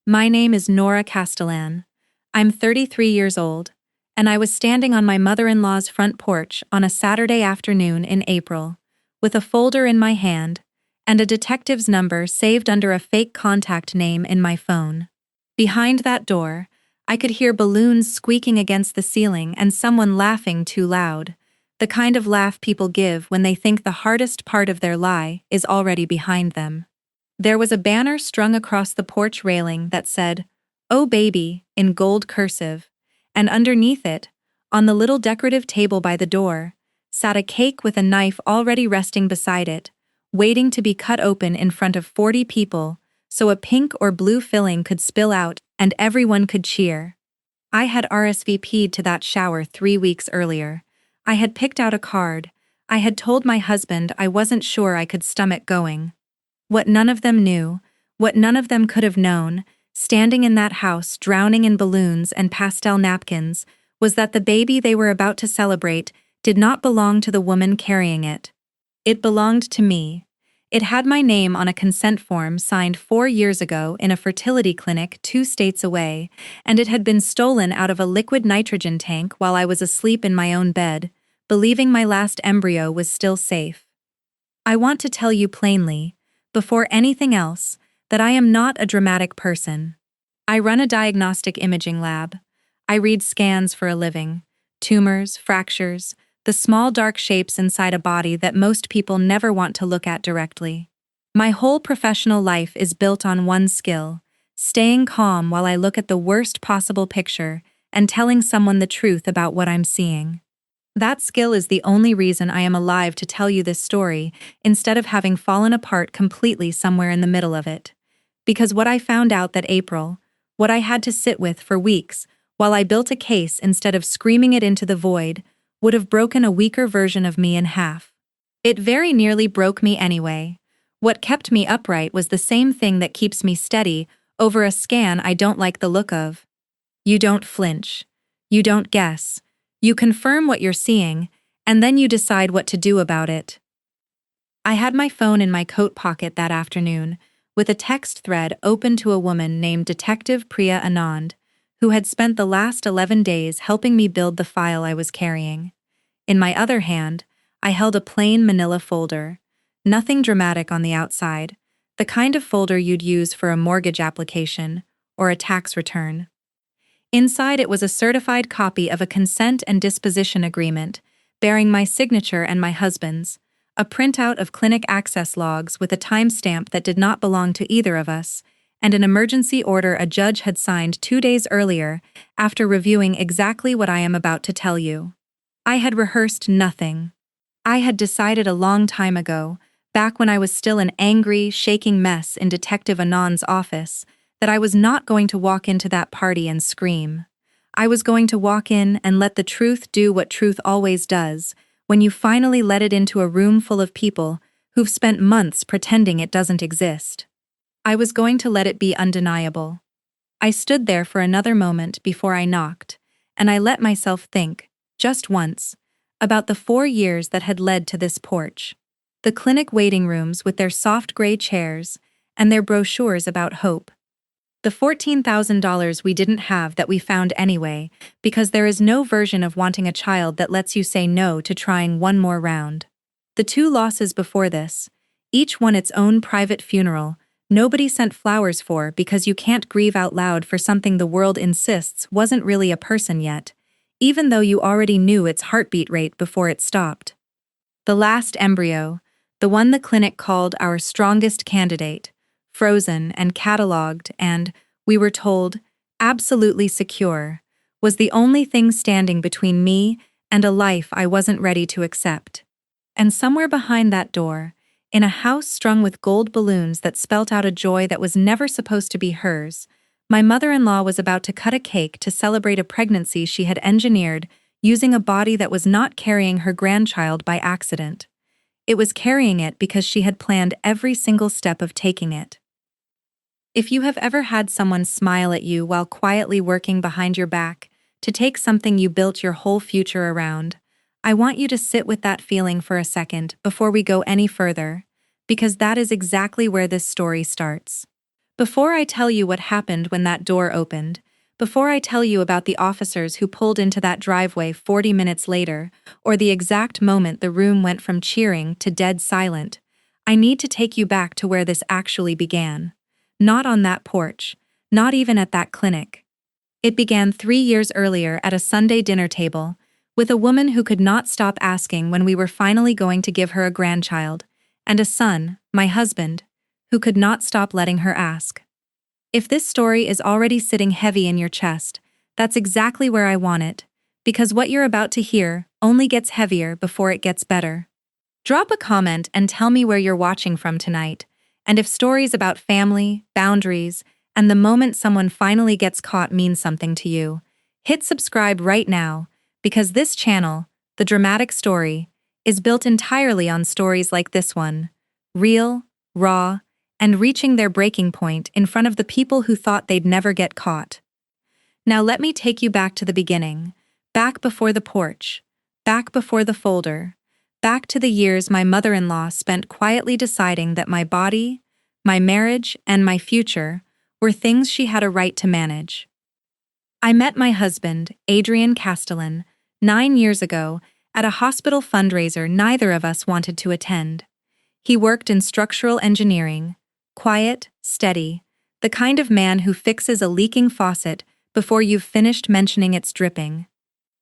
My name is Nora Castellan. I'm 33 years old, and I was standing on my mother-in-law's front porch on a Saturday afternoon in April, with a folder in my hand and a detective's number saved under a fake contact name in my phone. Behind that door, I could hear balloons squeaking against the ceiling and someone laughing too loud, the kind of laugh people give when they think the hardest part of their lie is already behind them. There was a banner strung across the porch railing that said, "Oh baby," in gold cursive, and underneath it, on the little decorative table by the door, sat a cake with a knife already resting beside it, waiting to be cut open in front of 40 people, so a pink or blue filling could spill out and everyone could cheer. I had RSVP'd to that shower 3 weeks earlier. I had picked out a card. I had told my husband I wasn't sure I could stomach going. What none of them knew, what none of them could have known, standing in that house drowning in balloons and pastel napkins, was that the baby they were about to celebrate did not belong to the woman carrying it. It belonged to me. It had my name on a consent form signed 4 years ago in a fertility clinic 2 states away, and it had been stolen out of a liquid nitrogen tank while I was asleep in my own bed, believing my last embryo was still safe. I want to tell you plainly, before anything else, that I am not a dramatic person. I run a diagnostic imaging lab. I read scans for a living. Tumors, fractures, the small dark shapes inside a body that most people never want to look at directly. My whole professional life is built on one skill: staying calm while I look at the worst possible picture and telling someone the truth about what I'm seeing. That skill is the only reason I am alive to tell you this story instead of having fallen apart completely somewhere in the middle of it. Because what I found out that April, what I had to sit with for weeks while I built a case instead of screaming it into the void, would have broken a weaker version of me in half. It very nearly broke me anyway. What kept me upright was the same thing that keeps me steady over a scan I don't like the look of. You don't flinch. You don't guess. You confirm what you're seeing, and then you decide what to do about it. I had my phone in my coat pocket that afternoon, with a text thread open to a woman named Detective Priya Anand, who had spent the last 11 days helping me build the file I was carrying. In my other hand, I held a plain manila folder, nothing dramatic on the outside, the kind of folder you'd use for a mortgage application or a tax return. Inside it was a certified copy of a consent and disposition agreement, bearing my signature and my husband's, a printout of clinic access logs with a timestamp that did not belong to either of us, and an emergency order a judge had signed 2 days earlier after reviewing exactly what I am about to tell you. I had rehearsed nothing. I had decided a long time ago, back when I was still an angry, shaking mess in Detective Anand's office, that I was not going to walk into that party and scream. I was going to walk in and let the truth do what truth always does, when you finally let it into a room full of people who've spent months pretending it doesn't exist. I was going to let it be undeniable. I stood there for another moment before I knocked, and I let myself think, just once, about the 4 years that had led to this porch. The clinic waiting rooms with their soft gray chairs and their brochures about hope. The $14,000 we didn't have that we found anyway, because there is no version of wanting a child that lets you say no to trying one more round. The 2 losses before this, each one its own private funeral, nobody sent flowers for because you can't grieve out loud for something the world insists wasn't really a person yet, even though you already knew its heartbeat rate before it stopped. The last embryo, the one the clinic called our strongest candidate, frozen and catalogued and, we were told, absolutely secure, was the only thing standing between me and a life I wasn't ready to accept. And somewhere behind that door, in a house strung with gold balloons that spelt out a joy that was never supposed to be hers, my mother-in-law was about to cut a cake to celebrate a pregnancy she had engineered using a body that was not carrying her grandchild by accident. It was carrying it because she had planned every single step of taking it. If you have ever had someone smile at you while quietly working behind your back to take something you built your whole future around, I want you to sit with that feeling for a second before we go any further, because that is exactly where this story starts. Before I tell you what happened when that door opened, before I tell you about the officers who pulled into that driveway 40 minutes later, or the exact moment the room went from cheering to dead silent, I need to take you back to where this actually began. Not on that porch, not even at that clinic. It began 3 years earlier at a Sunday dinner table, with a woman who could not stop asking when we were finally going to give her a grandchild, and a son, my husband, who could not stop letting her ask. If this story is already sitting heavy in your chest, that's exactly where I want it, because what you're about to hear only gets heavier before it gets better. Drop a comment and tell me where you're watching from tonight, and if stories about family, boundaries, and the moment someone finally gets caught mean something to you. Hit subscribe right now, because this channel, The Dramatic Story, is built entirely on stories like this one, real, raw, and reaching their breaking point in front of the people who thought they'd never get caught. Now let me take you back to the beginning, back before the porch, back before the folder, back to the years my mother-in-law spent quietly deciding that my body, my marriage, and my future were things she had a right to manage. I met my husband, Adrian Castellan, 9 years ago at a hospital fundraiser neither of us wanted to attend. He worked in structural engineering, quiet, steady, the kind of man who fixes a leaking faucet before you've finished mentioning it's dripping.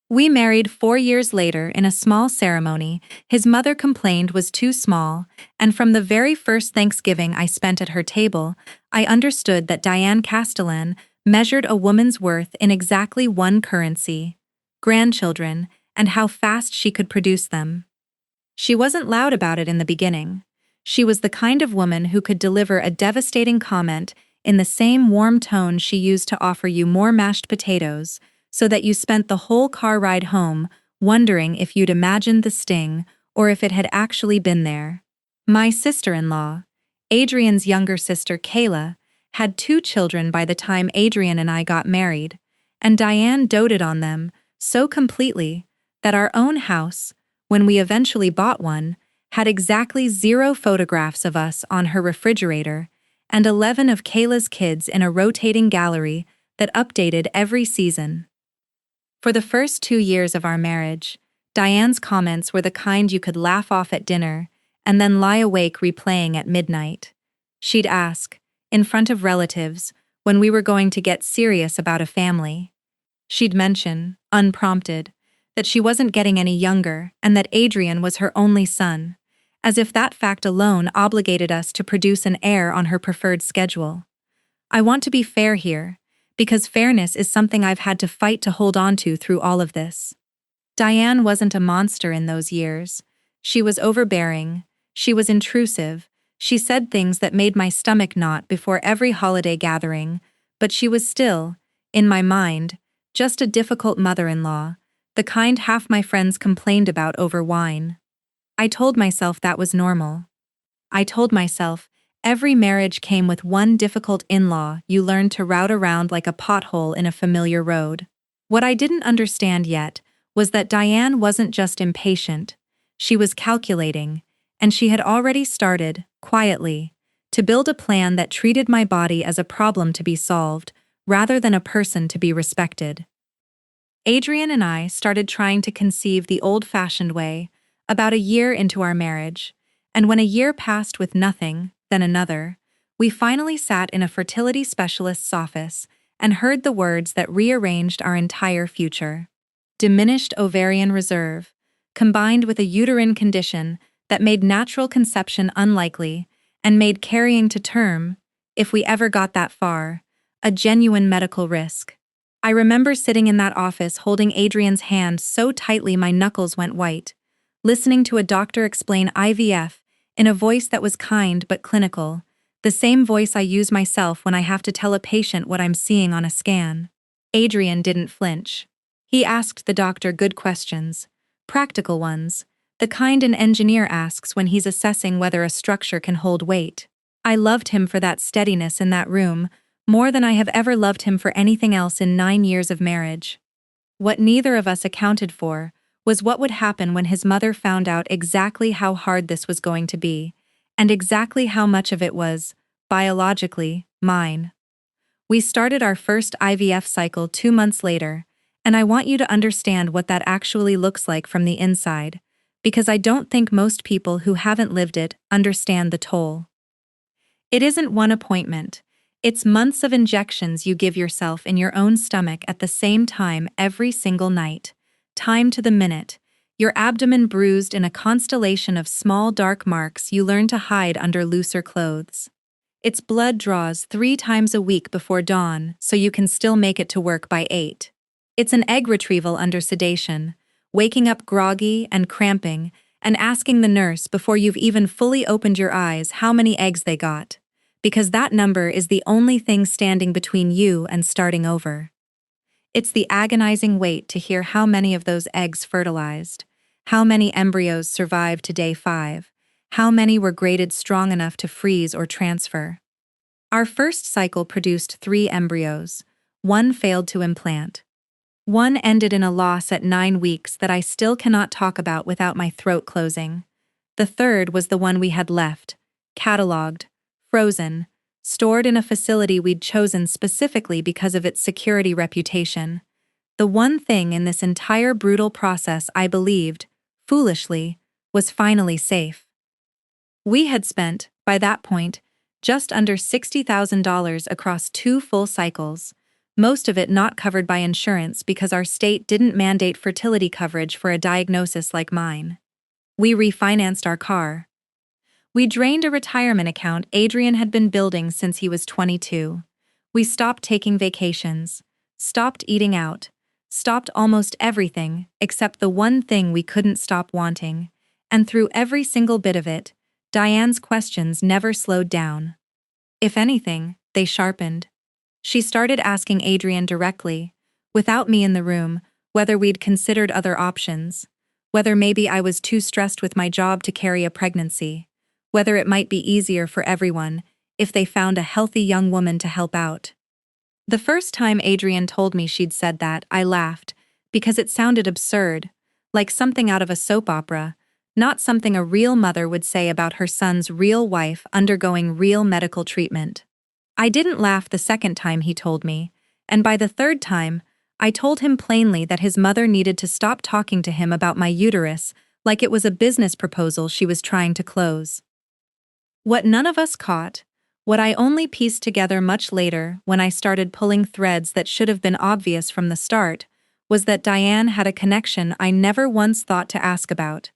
We married 4 years later in a small ceremony his mother complained was too small, and from the very first Thanksgiving I spent at her table, I understood that Diane Castellan measured a woman's worth in exactly one currency: grandchildren, and how fast she could produce them. She wasn't loud about it in the beginning. She was the kind of woman who could deliver a devastating comment in the same warm tone she used to offer you more mashed potatoes, so that you spent the whole car ride home wondering if you'd imagined the sting or if it had actually been there. My sister-in-law, Adrian's younger sister Kayla, had 2 children by the time Adrian and I got married, and Diane doted on them so completely that our own house, when we eventually bought one, had exactly 0 photographs of us on her refrigerator and 11 of Kayla's kids in a rotating gallery that updated every season. For the first 2 years of our marriage, Diane's comments were the kind you could laugh off at dinner and then lie awake replaying at midnight. She'd ask, in front of relatives, when we were going to get serious about a family. She'd mention, unprompted, that she wasn't getting any younger and that Adrian was her only son, as if that fact alone obligated us to produce an heir on her preferred schedule. I want to be fair here, because fairness is something I've had to fight to hold on to through all of this. Diane wasn't a monster in those years. She was overbearing, she was intrusive, she said things that made my stomach knot before every holiday gathering, but she was still, in my mind, just a difficult mother-in-law, the kind half my friends complained about over wine. I told myself that was normal. I told myself, every marriage came with one difficult in-law you learned to route around like a pothole in a familiar road. What I didn't understand yet was that Diane wasn't just impatient, she was calculating, and she had already started, quietly, to build a plan that treated my body as a problem to be solved, rather than a person to be respected. Adrian and I started trying to conceive the old-fashioned way about a year into our marriage, and when a year passed with nothing, then another, we finally sat in a fertility specialist's office and heard the words that rearranged our entire future. Diminished ovarian reserve, combined with a uterine condition that made natural conception unlikely and made carrying to term, if we ever got that far, a genuine medical risk. I remember sitting in that office holding Adrian's hand so tightly my knuckles went white, listening to a doctor explain IVF in a voice that was kind but clinical, the same voice I use myself when I have to tell a patient what I'm seeing on a scan. Adrian didn't flinch. He asked the doctor good questions, practical ones, the kind an engineer asks when he's assessing whether a structure can hold weight. I loved him for that steadiness in that room, more than I have ever loved him for anything else in 9 years of marriage. What neither of us accounted for was what would happen when his mother found out exactly how hard this was going to be, and exactly how much of it was, biologically, mine. We started our first IVF cycle 2 months later, and I want you to understand what that actually looks like from the inside, because I don't think most people who haven't lived it understand the toll. It isn't one appointment. It's months of injections you give yourself in your own stomach at the same time every single night, time to the minute, your abdomen bruised in a constellation of small dark marks you learn to hide under looser clothes. It's blood draws 3 times a week before dawn so you can still make it to work by 8. It's an egg retrieval under sedation, waking up groggy and cramping, and asking the nurse before you've even fully opened your eyes how many eggs they got, because that number is the only thing standing between you and starting over. It's the agonizing wait to hear how many of those eggs fertilized, how many embryos survived to day 5, how many were graded strong enough to freeze or transfer. Our first cycle produced 3 embryos. 1 failed to implant. 1 ended in a loss at 9 weeks that I still cannot talk about without my throat closing. The 3rd was the one we had left, cataloged, frozen, stored in a facility we'd chosen specifically because of its security reputation. The one thing in this entire brutal process I believed, foolishly, was finally safe. We had spent, by that point, just under $60,000 across 2 full cycles, most of it not covered by insurance because our state didn't mandate fertility coverage for a diagnosis like mine. We refinanced our car. We drained a retirement account Adrian had been building since he was 22. We stopped taking vacations, stopped eating out, stopped almost everything except the one thing we couldn't stop wanting, and through every single bit of it, Diane's questions never slowed down. If anything, they sharpened. She started asking Adrian directly, without me in the room, whether we'd considered other options, whether maybe I was too stressed with my job to carry a pregnancy, whether it might be easier for everyone if they found a healthy young woman to help out. The first time Adrian told me she'd said that, I laughed, because it sounded absurd, like something out of a soap opera, not something a real mother would say about her son's real wife undergoing real medical treatment. I didn't laugh the second time he told me, and by the 3rd time, I told him plainly that his mother needed to stop talking to him about my uterus like it was a business proposal she was trying to close. What none of us caught, what I only pieced together much later when I started pulling threads that should have been obvious from the start, was that Diane had a connection I never once thought to ask about.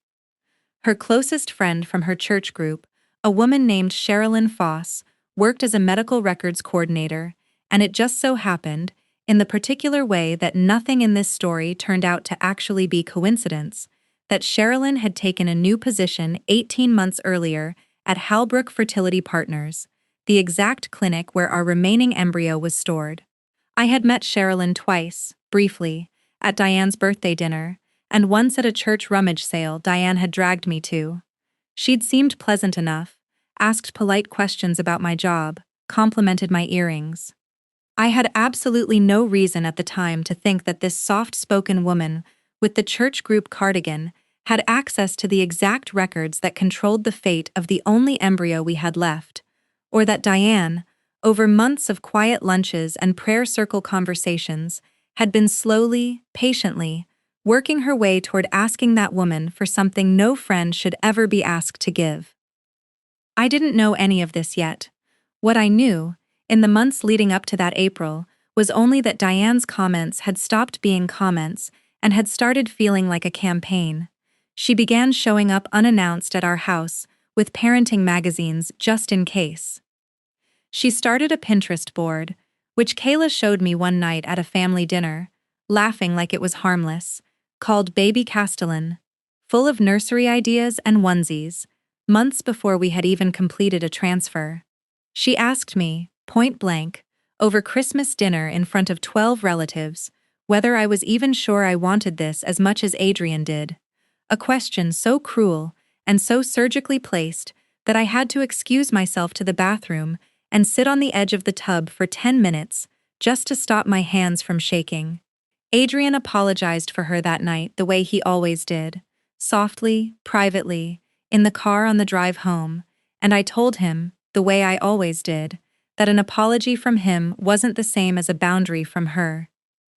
Her closest friend from her church group, a woman named Sherilyn Foss, worked as a medical records coordinator, and it just so happened, in the particular way that nothing in this story turned out to actually be coincidence, that Sherilyn had taken a new position 18 months earlier at Halbrook Fertility Partners, the exact clinic where our remaining embryo was stored. I had met Sherilyn twice, briefly, at Diane's birthday dinner, and once at a church rummage sale Diane had dragged me to. She'd seemed pleasant enough, asked polite questions about my job, complimented my earrings. I had absolutely no reason at the time to think that this soft-spoken woman with the church group cardigan had access to the exact records that controlled the fate of the only embryo we had left, or that Diane, over months of quiet lunches and prayer circle conversations, had been slowly, patiently, working her way toward asking that woman for something no friend should ever be asked to give. I didn't know any of this yet. What I knew, in the months leading up to that April, was only that Diane's comments had stopped being comments and had started feeling like a campaign. She began showing up unannounced at our house with parenting magazines just in case. She started a Pinterest board, which Kayla showed me one night at a family dinner, laughing like it was harmless, called Baby Castellan, full of nursery ideas and onesies, months before we had even completed a transfer. She asked me, point blank, over Christmas dinner in front of 12 relatives, whether I was even sure I wanted this as much as Adrian did. A question so cruel and so surgically placed that I had to excuse myself to the bathroom and sit on the edge of the tub for 10 minutes just to stop my hands from shaking. Adrian apologized for her that night the way he always did, softly, privately, in the car on the drive home, and I told him, the way I always did, that an apology from him wasn't the same as a boundary from her.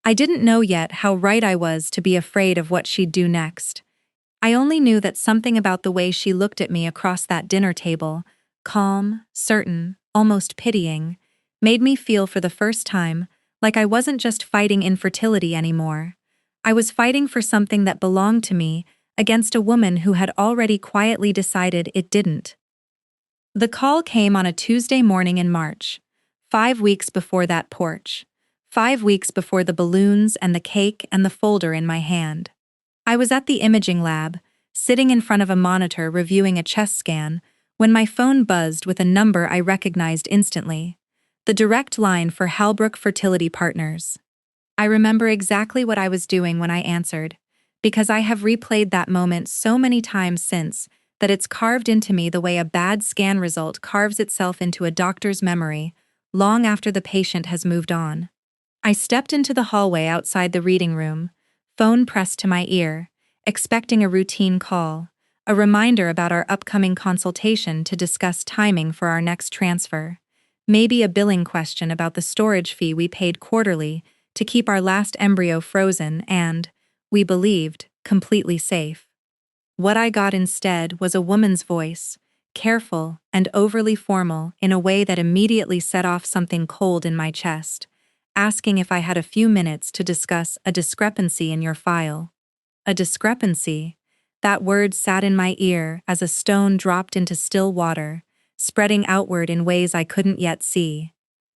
I didn't know yet how right I was to be afraid of what she'd do next. I only knew that something about the way she looked at me across that dinner table, calm, certain, almost pitying, made me feel for the first time like I wasn't just fighting infertility anymore. I was fighting for something that belonged to me against a woman who had already quietly decided it didn't. The call came on a Tuesday morning in March, 5 weeks before that porch, 5 weeks before the balloons and the cake and the folder in my hand. I was at the imaging lab, sitting in front of a monitor reviewing a chest scan, when my phone buzzed with a number I recognized instantly. The direct line for Halbrook Fertility Partners. I remember exactly what I was doing when I answered, because I have replayed that moment so many times since that it's carved into me the way a bad scan result carves itself into a doctor's memory long after the patient has moved on. I stepped into the hallway outside the reading room, phone pressed to my ear, expecting a routine call, a reminder about our upcoming consultation to discuss timing for our next transfer, maybe a billing question about the storage fee we paid quarterly to keep our last embryo frozen and, we believed, completely safe. What I got instead was a woman's voice, careful and overly formal in a way that immediately set off something cold in my chest, asking if I had a few minutes to discuss a discrepancy in your file. A discrepancy? That word sat in my ear as a stone dropped into still water, spreading outward in ways I couldn't yet see.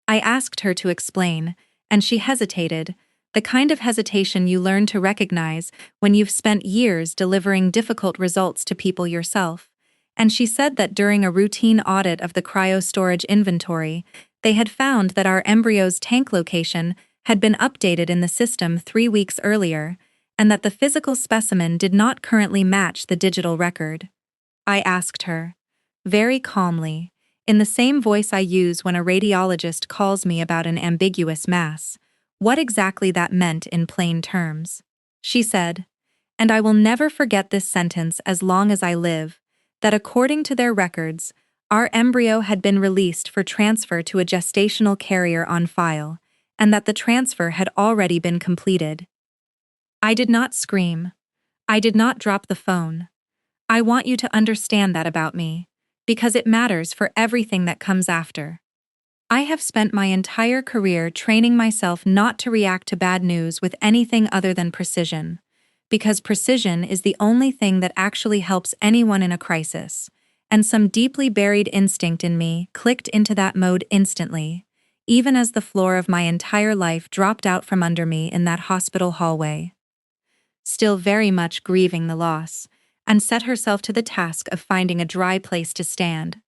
I asked her to explain, and she hesitated, the kind of hesitation you learn to recognize when you've spent years delivering difficult results to people yourself. And she said that during a routine audit of the cryo-storage inventory, they had found that our embryo's tank location had been updated in the system 3 weeks earlier, and that the physical specimen did not currently match the digital record. I asked her, very calmly, in the same voice I use when a radiologist calls me about an ambiguous mass, what exactly that meant in plain terms. She said, and I will never forget this sentence as long as I live, that according to their records, our embryo had been released for transfer to a gestational carrier on file, and that the transfer had already been completed. I did not scream. I did not drop the phone. I want you to understand that about me, because it matters for everything that comes after. I have spent my entire career training myself not to react to bad news with anything other than precision, because precision is the only thing that actually helps anyone in a crisis, and some deeply buried instinct in me clicked into that mode instantly, even as the floor of my entire life dropped out from under me in that hospital hallway. Still very much grieving the loss, and set herself to the task of finding a dry place to stand.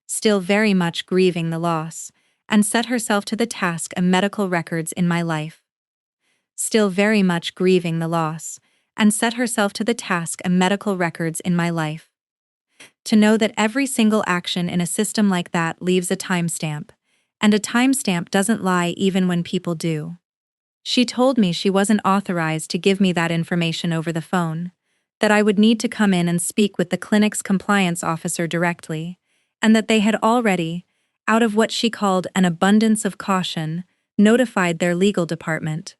Still very much grieving the loss, and set herself to the task of medical records in my life. Still very much grieving the loss, and set herself to the task of medical records in my life. To know that every single action in a system like that leaves a timestamp, and a timestamp doesn't lie even when people do. She told me she wasn't authorized to give me that information over the phone, that I would need to come in and speak with the clinic's compliance officer directly, and that they had already, out of what she called an abundance of caution, notified their legal department.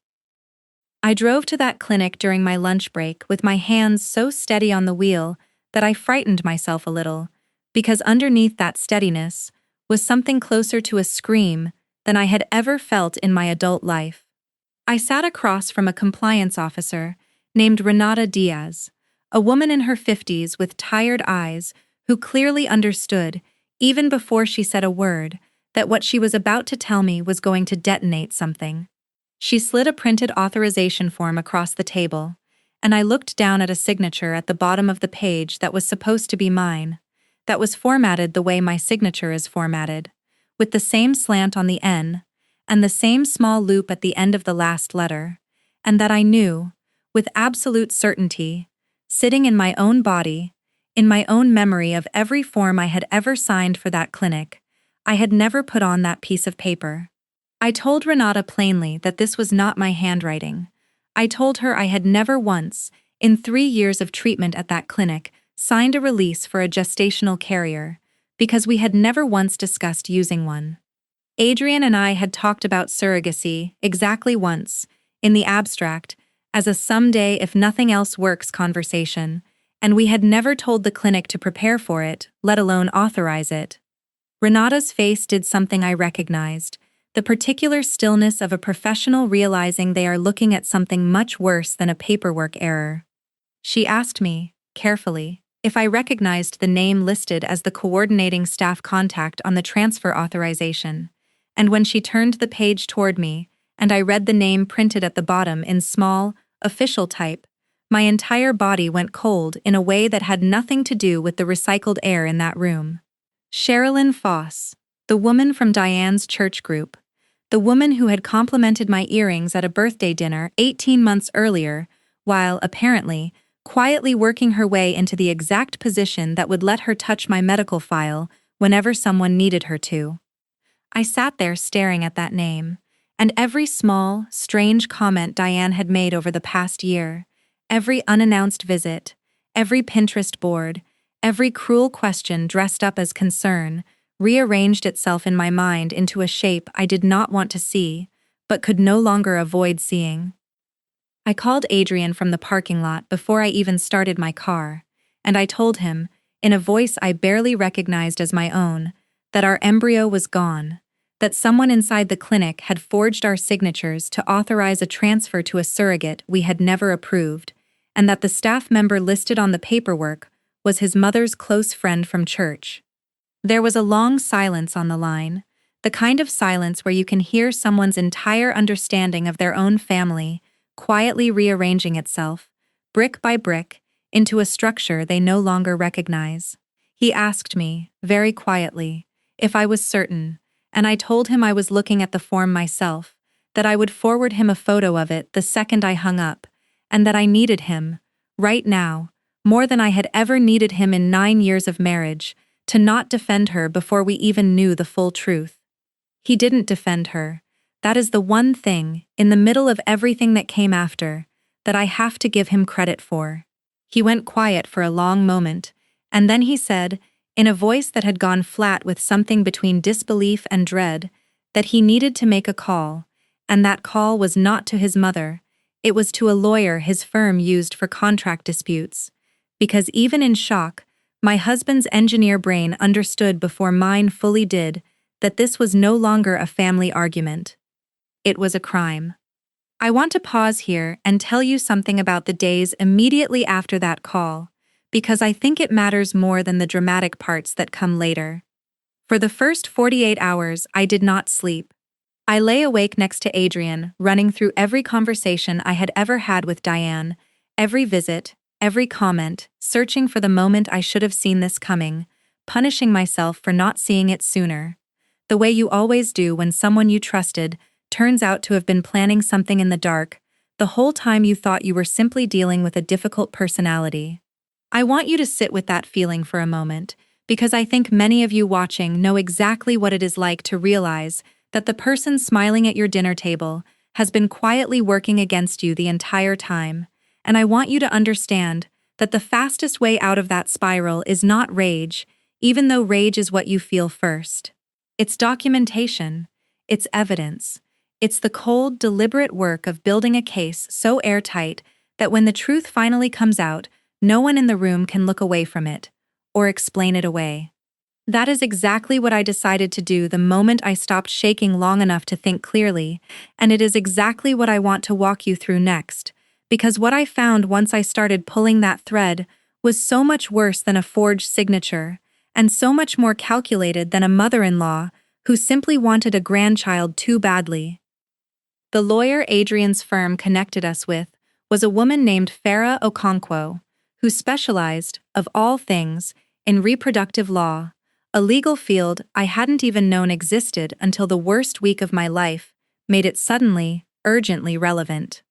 I drove to that clinic during my lunch break with my hands so steady on the wheel that I frightened myself a little, because underneath that steadiness was something closer to a scream than I had ever felt in my adult life. I sat across from a compliance officer named Renata Diaz, a woman in her 50s with tired eyes who clearly understood, even before she said a word, that what she was about to tell me was going to detonate something. She slid a printed authorization form across the table, and I looked down at a signature at the bottom of the page that was supposed to be mine, that was formatted the way my signature is formatted, with the same slant on the N, and the same small loop at the end of the last letter, and that I knew, with absolute certainty, sitting in my own body, in my own memory of every form I had ever signed for that clinic, I had never put on that piece of paper. I told Renata plainly that this was not my handwriting. I told her I had never once, in 3 years of treatment at that clinic, signed a release for a gestational carrier, because we had never once discussed using one. Adrian and I had talked about surrogacy exactly once, in the abstract, as a someday if nothing else works conversation, and we had never told the clinic to prepare for it, let alone authorize it. Renata's face did something I recognized, the particular stillness of a professional realizing they are looking at something much worse than a paperwork error. She asked me, carefully, if I recognized the name listed as the coordinating staff contact on the transfer authorization, and when she turned the page toward me, and I read the name printed at the bottom in small, official type, my entire body went cold in a way that had nothing to do with the recycled air in that room. Sherilyn Foss, the woman from Diane's church group, the woman who had complimented my earrings at a birthday dinner 18 months earlier, while, apparently, quietly working her way into the exact position that would let her touch my medical file whenever someone needed her to. I sat there staring at that name, and every small, strange comment Diane had made over the past year, every unannounced visit, every Pinterest board, every cruel question dressed up as concern, rearranged itself in my mind into a shape I did not want to see, but could no longer avoid seeing. I called Adrian from the parking lot before I even started my car, and I told him, in a voice I barely recognized as my own, that our embryo was gone, that someone inside the clinic had forged our signatures to authorize a transfer to a surrogate we had never approved, and that the staff member listed on the paperwork was his mother's close friend from church. There was a long silence on the line, the kind of silence where you can hear someone's entire understanding of their own family quietly rearranging itself, brick by brick, into a structure they no longer recognize. He asked me, very quietly, if I was certain, and I told him I was looking at the form myself, that I would forward him a photo of it the second I hung up, and that I needed him, right now, more than I had ever needed him in 9 years of marriage, to not defend her before we even knew the full truth. He didn't defend her. That is the one thing, in the middle of everything that came after, that I have to give him credit for. He went quiet for a long moment, and then he said, in a voice that had gone flat with something between disbelief and dread, that he needed to make a call, and that call was not to his mother, it was to a lawyer his firm used for contract disputes, because even in shock, my husband's engineer brain understood before mine fully did that this was no longer a family argument. It was a crime. I want to pause here and tell you something about the days immediately after that call, because I think it matters more than the dramatic parts that come later. For the first 48 hours, I did not sleep. I lay awake next to Adrian, running through every conversation I had ever had with Diane, every visit, every comment, searching for the moment I should have seen this coming, punishing myself for not seeing it sooner. The way you always do when someone you trusted turns out to have been planning something in the dark, the whole time you thought you were simply dealing with a difficult personality. I want you to sit with that feeling for a moment, because I think many of you watching know exactly what it is like to realize that the person smiling at your dinner table has been quietly working against you the entire time, and I want you to understand that the fastest way out of that spiral is not rage, even though rage is what you feel first. It's documentation, it's evidence. It's the cold, deliberate work of building a case so airtight that when the truth finally comes out, no one in the room can look away from it, or explain it away. That is exactly what I decided to do the moment I stopped shaking long enough to think clearly, and it is exactly what I want to walk you through next, because what I found once I started pulling that thread was so much worse than a forged signature, and so much more calculated than a mother-in-law who simply wanted a grandchild too badly. The lawyer Adrian's firm connected us with was a woman named Farah Okonkwo, who specialized, of all things, in reproductive law, a legal field I hadn't even known existed until the worst week of my life made it suddenly, urgently relevant.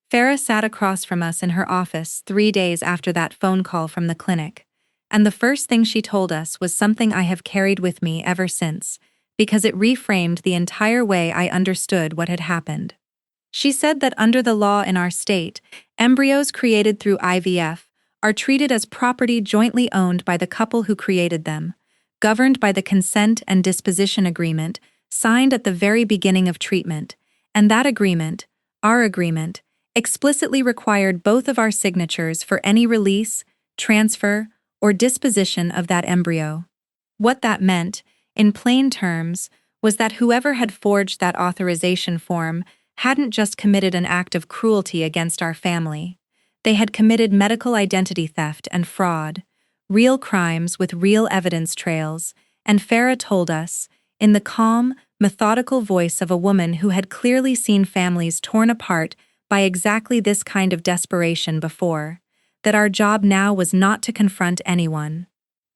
Farah sat across from us in her office 3 days after that phone call from the clinic, and the first thing she told us was something I have carried with me ever since, because it reframed the entire way I understood what had happened. She said that under the law in our state, embryos created through IVF are treated as property jointly owned by the couple who created them, governed by the consent and disposition agreement signed at the very beginning of treatment, and that agreement, our agreement, explicitly required both of our signatures for any release, transfer, or disposition of that embryo. What that meant, in plain terms, was that whoever had forged that authorization form hadn't just committed an act of cruelty against our family. They had committed medical identity theft and fraud, real crimes with real evidence trails, and Farah told us, in the calm, methodical voice of a woman who had clearly seen families torn apart by exactly this kind of desperation before, that our job now was not to confront anyone.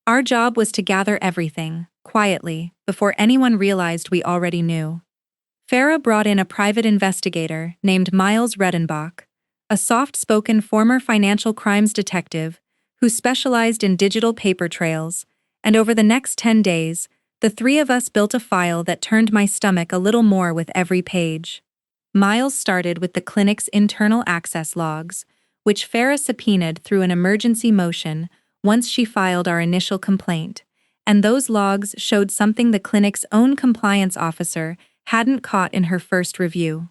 Our job was to gather everything, quietly, before anyone realized we already knew. Farah brought in a private investigator named Miles Redenbach, a soft-spoken former financial crimes detective who specialized in digital paper trails, and over the next 10 days, the three of us built a file that turned my stomach a little more with every page. Miles started with the clinic's internal access logs, which Farah subpoenaed through an emergency motion once she filed our initial complaint, and those logs showed something the clinic's own compliance officer hadn't caught in her first review.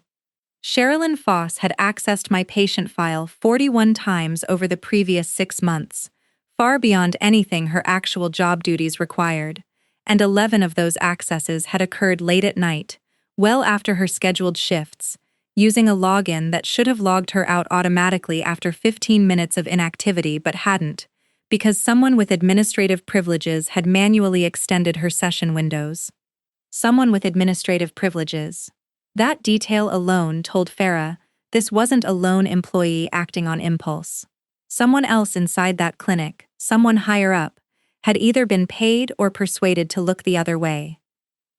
Sherilyn Foss had accessed my patient file 41 times over the previous 6 months, far beyond anything her actual job duties required, and 11 of those accesses had occurred late at night, well after her scheduled shifts, using a login that should have logged her out automatically after 15 minutes of inactivity but hadn't, because someone with administrative privileges had manually extended her session windows. Someone with administrative privileges. That detail alone told Farah this wasn't a lone employee acting on impulse. Someone else inside that clinic, someone higher up, had either been paid or persuaded to look the other way.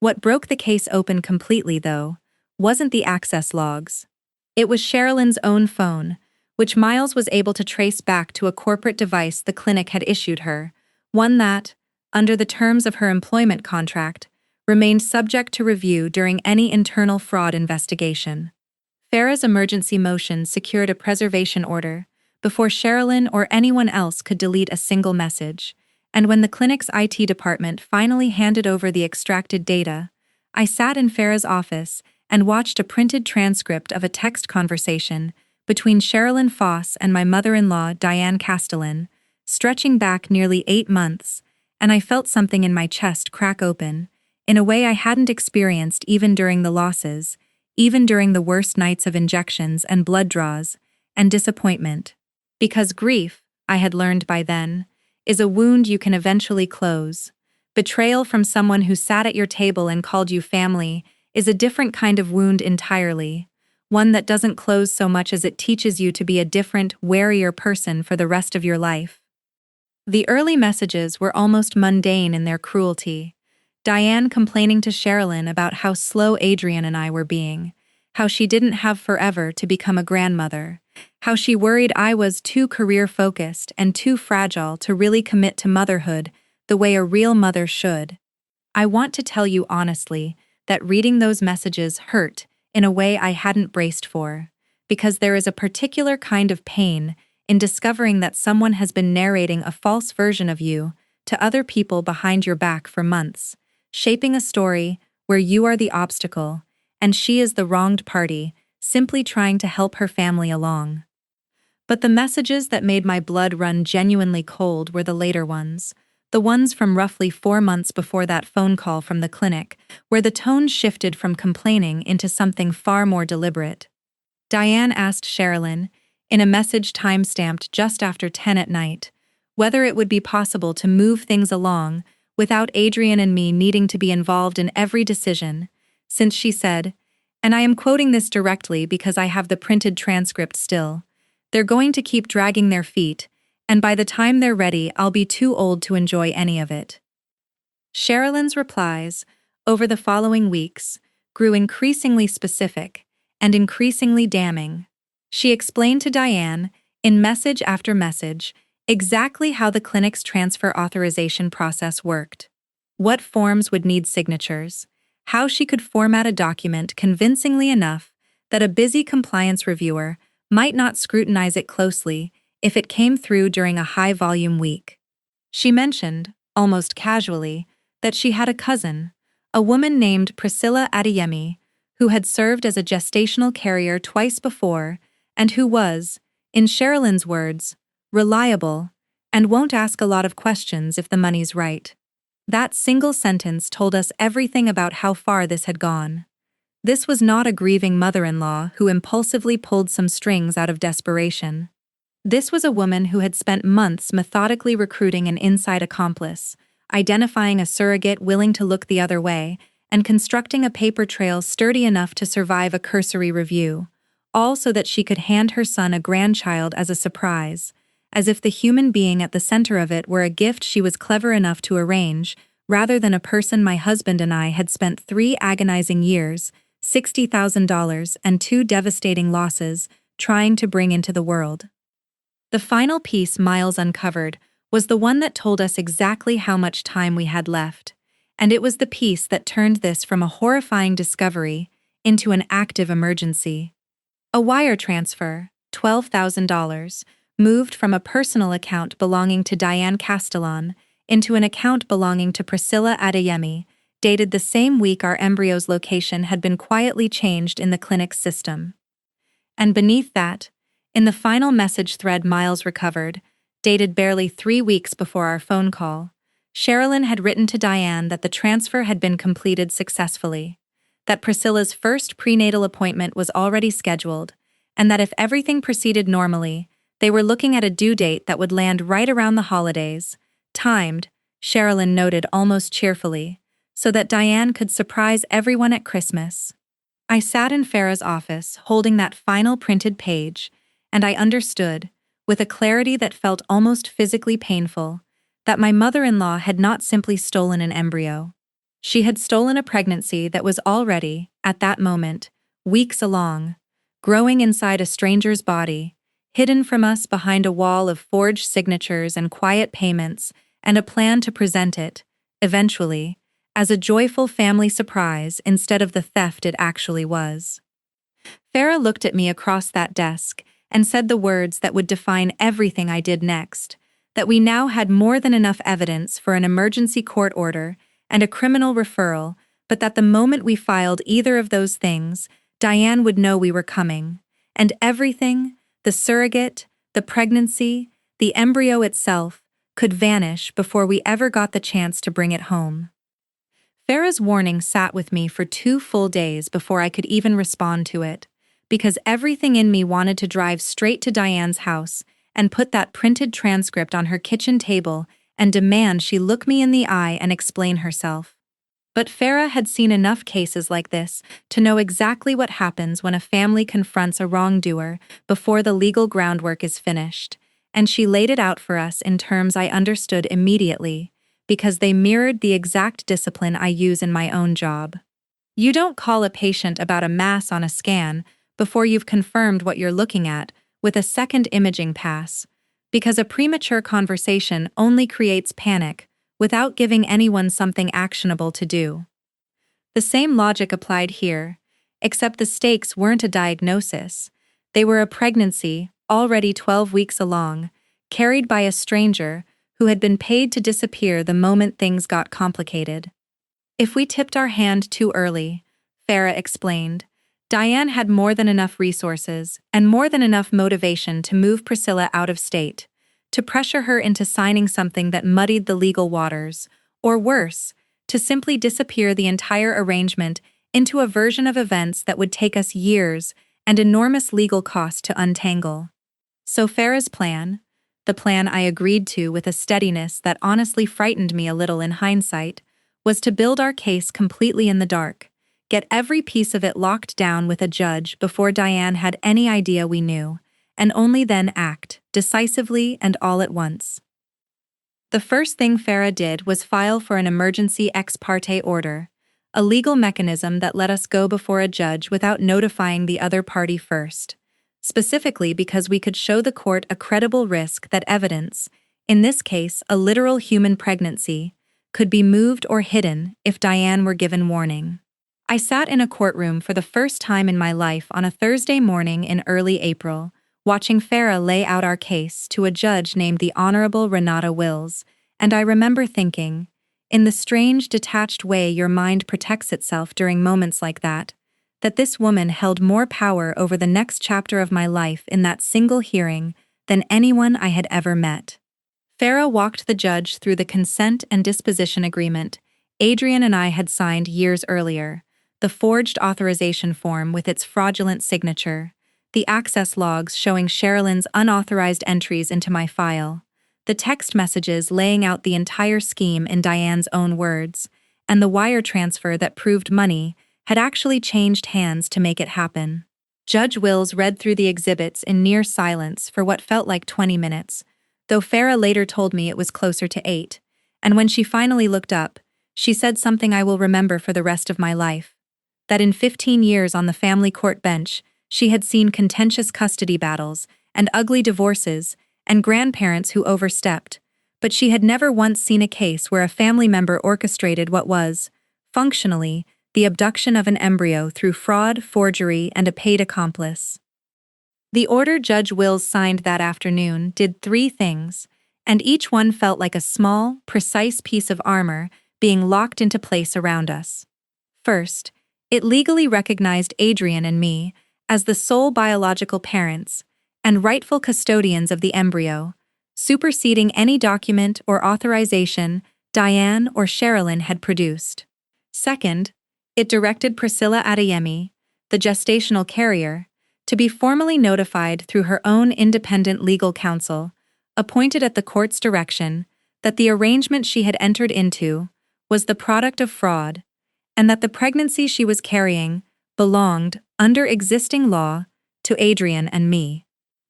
What broke the case open completely, though, wasn't the access logs. It was Sherilyn's own phone, which Miles was able to trace back to a corporate device the clinic had issued her, one that, under the terms of her employment contract, remained subject to review during any internal fraud investigation. Farah's emergency motion secured a preservation order before Sherilyn or anyone else could delete a single message, and when the clinic's IT department finally handed over the extracted data, I sat in Farah's office and watched a printed transcript of a text conversation between Sherilyn Foss and my mother-in-law, Diane Castellan, stretching back nearly 8 months, and I felt something in my chest crack open, in a way I hadn't experienced even during the losses, even during the worst nights of injections and blood draws, and disappointment. Because grief, I had learned by then, is a wound you can eventually close. Betrayal from someone who sat at your table and called you family is a different kind of wound entirely, one that doesn't close so much as it teaches you to be a different, warier person for the rest of your life. The early messages were almost mundane in their cruelty. Diane complaining to Sherilyn about how slow Adrian and I were being, how she didn't have forever to become a grandmother, how she worried I was too career-focused and too fragile to really commit to motherhood the way a real mother should. I want to tell you honestly that reading those messages hurt in a way I hadn't braced for, because there is a particular kind of pain in discovering that someone has been narrating a false version of you to other people behind your back for months, shaping a story where you are the obstacle and she is the wronged party, simply trying to help her family along. But the messages that made my blood run genuinely cold were the later ones, the ones from roughly 4 months before that phone call from the clinic, where the tone shifted from complaining into something far more deliberate. Diane asked Sherilyn, in a message time-stamped just after 10 at night, whether it would be possible to move things along without Adrian and me needing to be involved in every decision, since she said, and I am quoting this directly because I have the printed transcript still, they're going to keep dragging their feet, and by the time they're ready, I'll be too old to enjoy any of it. Sherilyn's replies, over the following weeks, grew increasingly specific and increasingly damning. She explained to Diane, in message after message, exactly how the clinic's transfer authorization process worked, what forms would need signatures, how she could format a document convincingly enough that a busy compliance reviewer might not scrutinize it closely if it came through during a high-volume week. She mentioned, almost casually, that she had a cousin, a woman named Priscilla Adeyemi, who had served as a gestational carrier twice before and who was, in Sherilyn's words, reliable and won't ask a lot of questions if the money's right. That single sentence told us everything about how far this had gone. This was not a grieving mother-in-law who impulsively pulled some strings out of desperation. This was a woman who had spent months methodically recruiting an inside accomplice, identifying a surrogate willing to look the other way, and constructing a paper trail sturdy enough to survive a cursory review, all so that she could hand her son a grandchild as a surprise, as if the human being at the center of it were a gift she was clever enough to arrange, rather than a person my husband and I had spent 3 agonizing years, $60,000, and 2 devastating losses trying to bring into the world. The final piece Miles uncovered was the one that told us exactly how much time we had left, and it was the piece that turned this from a horrifying discovery into an active emergency. A wire transfer, $12,000, moved from a personal account belonging to Diane Castellan into an account belonging to Priscilla Adeyemi, dated the same week our embryo's location had been quietly changed in the clinic's system. And beneath that, in the final message thread Miles recovered, dated barely 3 weeks before our phone call, Sherilyn had written to Diane that the transfer had been completed successfully, that Priscilla's first prenatal appointment was already scheduled, and that if everything proceeded normally, they were looking at a due date that would land right around the holidays, timed, Sherilyn noted almost cheerfully, so that Diane could surprise everyone at Christmas. I sat in Farah's office holding that final printed page, and I understood, with a clarity that felt almost physically painful, that my mother-in-law had not simply stolen an embryo. She had stolen a pregnancy that was already, at that moment, weeks along, growing inside a stranger's body, hidden from us behind a wall of forged signatures and quiet payments, and a plan to present it, eventually, as a joyful family surprise instead of the theft it actually was. Farah looked at me across that desk and said the words that would define everything I did next, that we now had more than enough evidence for an emergency court order and a criminal referral, but that the moment we filed either of those things, Diane would know we were coming, and everything, the surrogate, the pregnancy, the embryo itself, could vanish before we ever got the chance to bring it home. Farah's warning sat with me for 2 full days before I could even respond to it, because everything in me wanted to drive straight to Diane's house and put that printed transcript on her kitchen table and demand she look me in the eye and explain herself. But Farah had seen enough cases like this to know exactly what happens when a family confronts a wrongdoer before the legal groundwork is finished, and she laid it out for us in terms I understood immediately, because they mirrored the exact discipline I use in my own job. You don't call a patient about a mass on a scan before you've confirmed what you're looking at with a second imaging pass, because a premature conversation only creates panic without giving anyone something actionable to do. The same logic applied here, except the stakes weren't a diagnosis. They were a pregnancy, already 12 weeks along, carried by a stranger who had been paid to disappear the moment things got complicated. If we tipped our hand too early, Farah explained, Diane had more than enough resources and more than enough motivation to move Priscilla out of state, to pressure her into signing something that muddied the legal waters, or worse, to simply disappear the entire arrangement into a version of events that would take us years and enormous legal cost to untangle. So Farah's plan, the plan I agreed to with a steadiness that honestly frightened me a little in hindsight, was to build our case completely in the dark, get every piece of it locked down with a judge before Diane had any idea we knew, and only then act, decisively and all at once. The first thing Farah did was file for an emergency ex parte order, a legal mechanism that let us go before a judge without notifying the other party first, specifically because we could show the court a credible risk that evidence, in this case a literal human pregnancy, could be moved or hidden if Diane were given warning. I sat in a courtroom for the first time in my life on a Thursday morning in early April, watching Farah lay out our case to a judge named the Honorable Renata Wills, and I remember thinking, in the strange, detached way your mind protects itself during moments like that this woman held more power over the next chapter of my life in that single hearing than anyone I had ever met. Farah walked the judge through the consent and disposition agreement Adrian and I had signed years earlier, the forged authorization form with its fraudulent signature, the access logs showing Sherilyn's unauthorized entries into my file, the text messages laying out the entire scheme in Diane's own words, and the wire transfer that proved money had actually changed hands to make it happen. Judge Wills read through the exhibits in near silence for what felt like 20 minutes, though Farah later told me it was closer to 8, and when she finally looked up, she said something I will remember for the rest of my life. That in 15 years on the family court bench, she had seen contentious custody battles, and ugly divorces, and grandparents who overstepped, but she had never once seen a case where a family member orchestrated what was, functionally, the abduction of an embryo through fraud, forgery, and a paid accomplice. The order Judge Wills signed that afternoon did 3 things, and each one felt like a small, precise piece of armor being locked into place around us. First, it legally recognized Adrian and me as the sole biological parents and rightful custodians of the embryo, superseding any document or authorization Diane or Sherilyn had produced. Second, it directed Priscilla Adeyemi, the gestational carrier, to be formally notified through her own independent legal counsel, appointed at the court's direction, that the arrangement she had entered into was the product of fraud, and that the pregnancy she was carrying belonged, under existing law, to Adrian and me.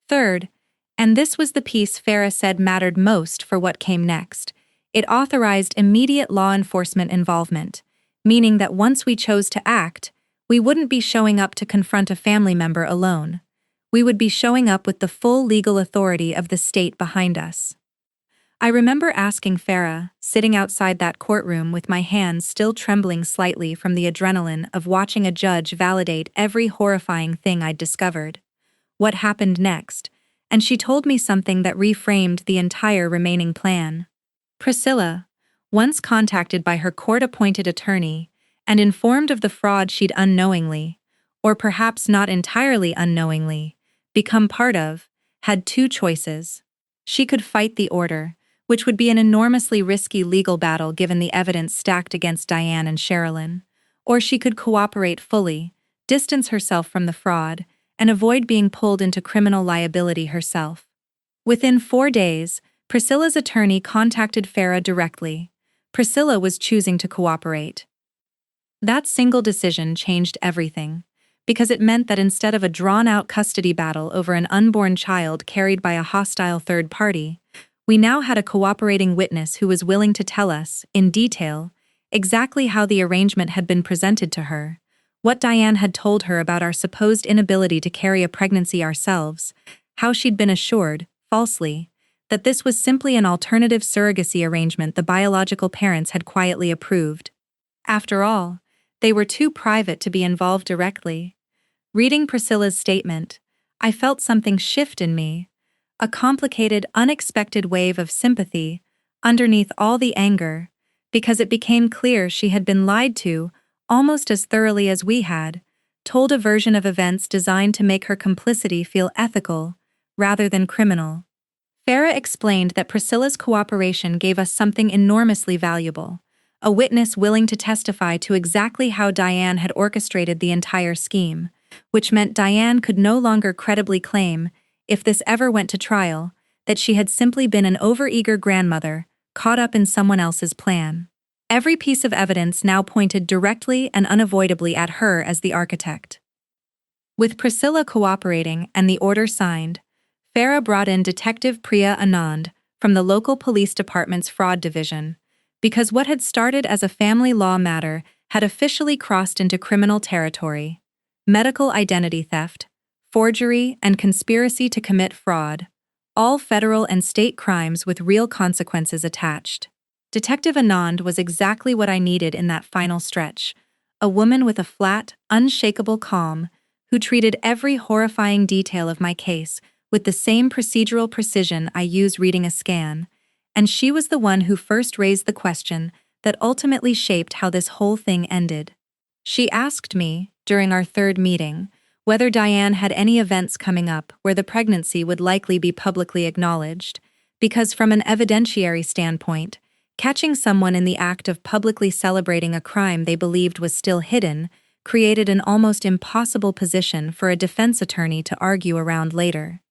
Third, and this was the piece Farah said mattered most for what came next, it authorized immediate law enforcement involvement, meaning that once we chose to act, we wouldn't be showing up to confront a family member alone. We would be showing up with the full legal authority of the state behind us. I remember asking Farah, sitting outside that courtroom with my hands still trembling slightly from the adrenaline of watching a judge validate every horrifying thing I'd discovered, what happened next, and she told me something that reframed the entire remaining plan. Priscilla, once contacted by her court-appointed attorney and informed of the fraud she'd unknowingly, or perhaps not entirely unknowingly, become part of, had 2 choices. She could fight the order, which would be an enormously risky legal battle given the evidence stacked against Diane and Sherilyn, or she could cooperate fully, distance herself from the fraud, and avoid being pulled into criminal liability herself. Within 4 days, Priscilla's attorney contacted Farah directly. Priscilla was choosing to cooperate. That single decision changed everything, because it meant that instead of a drawn-out custody battle over an unborn child carried by a hostile third party, we now had a cooperating witness who was willing to tell us, in detail, exactly how the arrangement had been presented to her, what Diane had told her about our supposed inability to carry a pregnancy ourselves, how she'd been assured, falsely, that this was simply an alternative surrogacy arrangement the biological parents had quietly approved. After all, they were too private to be involved directly. Reading Priscilla's statement, I felt something shift in me, a complicated, unexpected wave of sympathy underneath all the anger, because it became clear she had been lied to almost as thoroughly as we had, told a version of events designed to make her complicity feel ethical rather than criminal. Farah explained that Priscilla's cooperation gave us something enormously valuable, a witness willing to testify to exactly how Diane had orchestrated the entire scheme, which meant Diane could no longer credibly claim, if this ever went to trial, that she had simply been an overeager grandmother caught up in someone else's plan. Every piece of evidence now pointed directly and unavoidably at her as the architect. With Priscilla cooperating and the order signed, Farah brought in Detective Priya Anand from the local police department's fraud division, because what had started as a family law matter had officially crossed into criminal territory. Medical identity theft, forgery, and conspiracy to commit fraud, all federal and state crimes with real consequences attached. Detective Anand was exactly what I needed in that final stretch, a woman with a flat, unshakable calm who treated every horrifying detail of my case with the same procedural precision I use reading a scan, and she was the one who first raised the question that ultimately shaped how this whole thing ended. She asked me, during our third meeting, whether Diane had any events coming up where the pregnancy would likely be publicly acknowledged, because from an evidentiary standpoint, catching someone in the act of publicly celebrating a crime they believed was still hidden created an almost impossible position for a defense attorney to argue around later.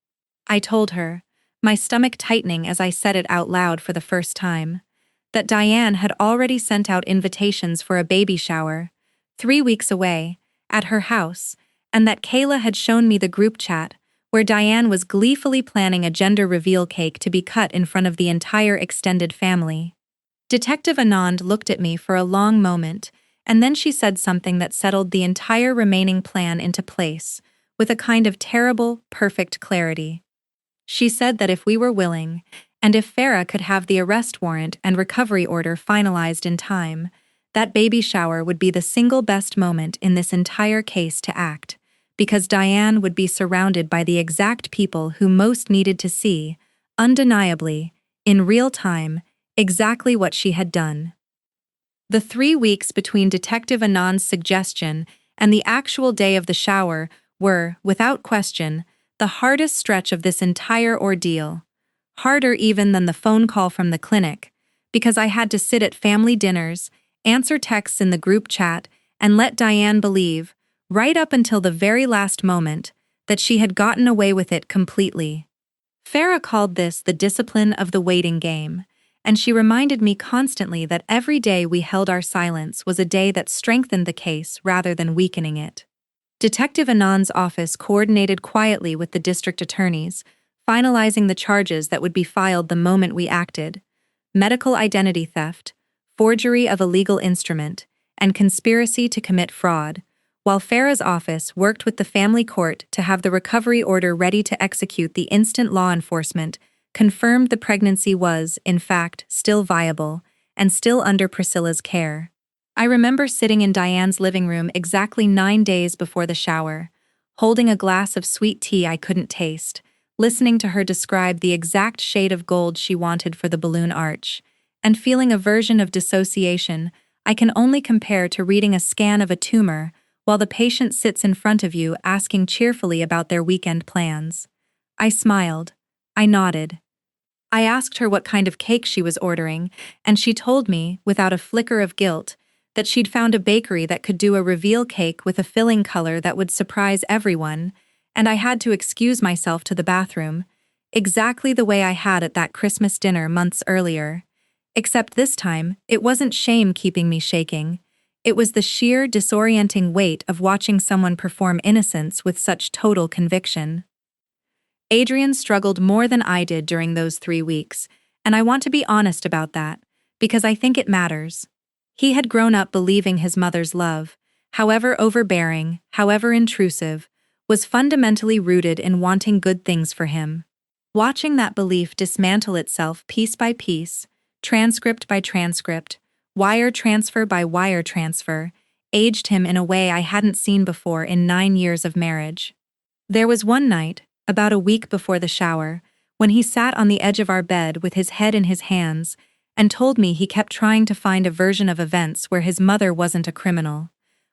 I told her, my stomach tightening as I said it out loud for the first time, that Diane had already sent out invitations for a baby shower, 3 weeks away, at her house, and that Kayla had shown me the group chat where Diane was gleefully planning a gender reveal cake to be cut in front of the entire extended family. Detective Anand looked at me for a long moment, and then she said something that settled the entire remaining plan into place, with a kind of terrible, perfect clarity. She said that if we were willing, and if Farah could have the arrest warrant and recovery order finalized in time, that baby shower would be the single best moment in this entire case to act, because Diane would be surrounded by the exact people who most needed to see, undeniably, in real time, exactly what she had done. The 3 weeks between Detective Anand's suggestion and the actual day of the shower were, without question, the hardest stretch of this entire ordeal, harder even than the phone call from the clinic, because I had to sit at family dinners, answer texts in the group chat, and let Diane believe, right up until the very last moment, that she had gotten away with it completely. Farah called this the discipline of the waiting game, and she reminded me constantly that every day we held our silence was a day that strengthened the case rather than weakening it. Detective Anand's office coordinated quietly with the district attorneys, finalizing the charges that would be filed the moment we acted: medical identity theft, forgery of a legal instrument, and conspiracy to commit fraud, while Farah's office worked with the family court to have the recovery order ready to execute the instant law enforcement confirmed the pregnancy was, in fact, still viable and still under Priscilla's care. I remember sitting in Diane's living room exactly 9 days before the shower, holding a glass of sweet tea I couldn't taste, listening to her describe the exact shade of gold she wanted for the balloon arch, and feeling a version of dissociation I can only compare to reading a scan of a tumor while the patient sits in front of you asking cheerfully about their weekend plans. I smiled. I nodded. I asked her what kind of cake she was ordering, and she told me, without a flicker of guilt, that she'd found a bakery that could do a reveal cake with a filling color that would surprise everyone, and I had to excuse myself to the bathroom, exactly the way I had at that Christmas dinner months earlier. Except this time, it wasn't shame keeping me shaking. It was the sheer, disorienting weight of watching someone perform innocence with such total conviction. Adrian struggled more than I did during those 3 weeks, and I want to be honest about that, because I think it matters. He had grown up believing his mother's love, however overbearing, however intrusive, was fundamentally rooted in wanting good things for him. Watching that belief dismantle itself piece by piece, transcript by transcript, wire transfer by wire transfer, aged him in a way I hadn't seen before in 9 years of marriage. There was one night, about a week before the shower, when he sat on the edge of our bed with his head in his hands and told me he kept trying to find a version of events where his mother wasn't a criminal,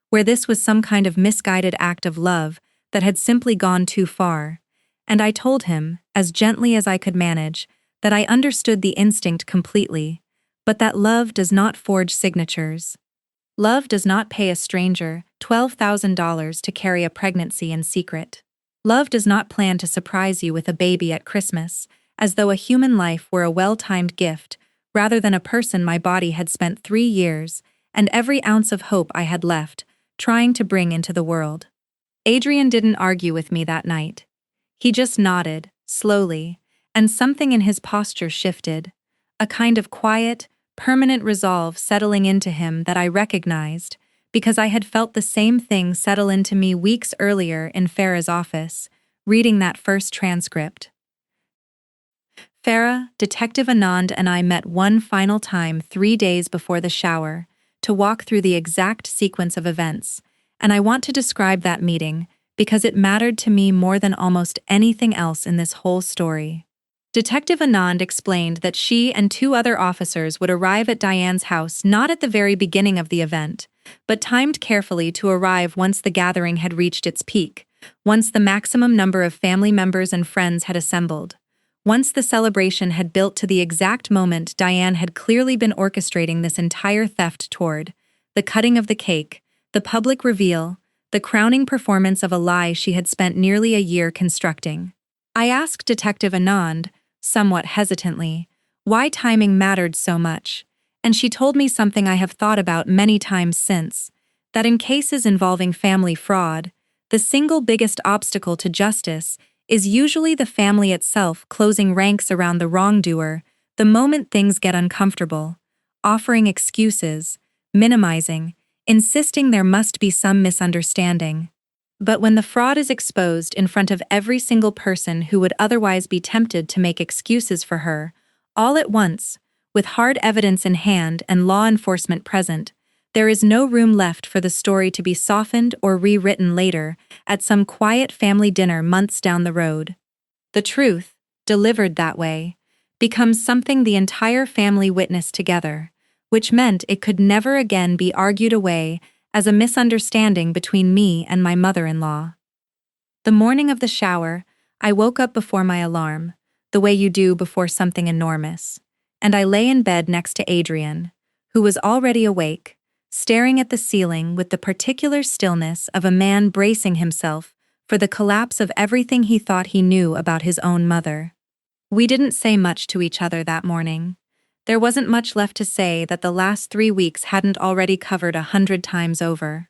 where this was some kind of misguided act of love that had simply gone too far, and I told him, as gently as I could manage, that I understood the instinct completely, but that love does not forge signatures. Love does not pay a stranger $12,000 to carry a pregnancy in secret. Love does not plan to surprise you with a baby at Christmas, as though a human life were a well-timed gift, rather than a person my body had spent 3 years, and every ounce of hope I had left, trying to bring into the world. Adrian didn't argue with me that night. He just nodded, slowly, and something in his posture shifted, a kind of quiet, permanent resolve settling into him that I recognized, because I had felt the same thing settle into me weeks earlier in Farah's office, reading that first transcript. Farah, Detective Anand and I met one final time 3 days before the shower to walk through the exact sequence of events, and I want to describe that meeting because it mattered to me more than almost anything else in this whole story. Detective Anand explained that she and two other officers would arrive at Diane's house not at the very beginning of the event, but timed carefully to arrive once the gathering had reached its peak, once the maximum number of family members and friends had assembled. Once the celebration had built to the exact moment Diane had clearly been orchestrating this entire theft toward: the cutting of the cake, the public reveal, the crowning performance of a lie she had spent nearly a year constructing. I asked Detective Anand, somewhat hesitantly, why timing mattered so much, and she told me something I have thought about many times since, that in cases involving family fraud, the single biggest obstacle to justice is usually the family itself closing ranks around the wrongdoer the moment things get uncomfortable, offering excuses, minimizing, insisting there must be some misunderstanding. But when the fraud is exposed in front of every single person who would otherwise be tempted to make excuses for her, all at once, with hard evidence in hand and law enforcement present, there is no room left for the story to be softened or rewritten later at some quiet family dinner months down the road. The truth, delivered that way, becomes something the entire family witnessed together, which meant it could never again be argued away as a misunderstanding between me and my mother-in-law. The morning of the shower, I woke up before my alarm, the way you do before something enormous, and I lay in bed next to Adrian, who was already awake, staring at the ceiling with the particular stillness of a man bracing himself for the collapse of everything he thought he knew about his own mother. We didn't say much to each other that morning. There wasn't much left to say that the last 3 weeks hadn't already covered 100 times over.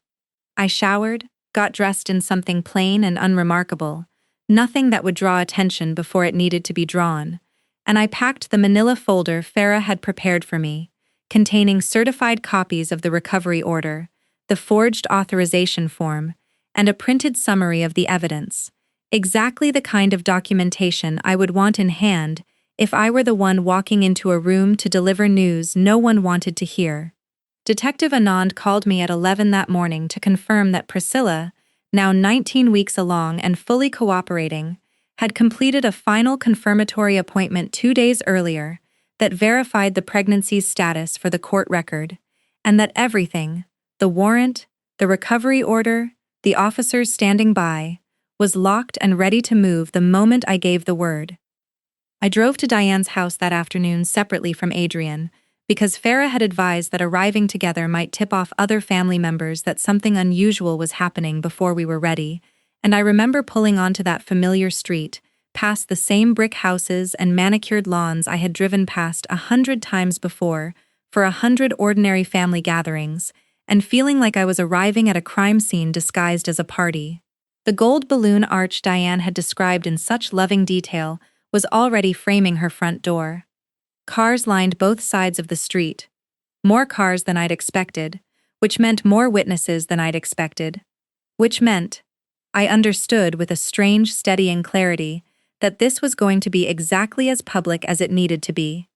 I showered, got dressed in something plain and unremarkable, nothing that would draw attention before it needed to be drawn, and I packed the manila folder Farah had prepared for me, containing certified copies of the recovery order, the forged authorization form, and a printed summary of the evidence, exactly the kind of documentation I would want in hand if I were the one walking into a room to deliver news no one wanted to hear. Detective Anand called me at 11 that morning to confirm that Priscilla, now 19 weeks along and fully cooperating, had completed a final confirmatory appointment 2 days earlier that verified the pregnancy's status for the court record, and that everything, the warrant, the recovery order, the officers standing by, was locked and ready to move the moment I gave the word. I drove to Diane's house that afternoon separately from Adrian, because Farah had advised that arriving together might tip off other family members that something unusual was happening before we were ready, and I remember pulling onto that familiar street, past the same brick houses and manicured lawns I had driven past 100 times before for 100 ordinary family gatherings, and feeling like I was arriving at a crime scene disguised as a party. The gold balloon arch Diane had described in such loving detail was already framing her front door. Cars lined both sides of the street. More cars than I'd expected, which meant more witnesses than I'd expected. Which meant, I understood with a strange steadying clarity, that this was going to be exactly as public as it needed to be.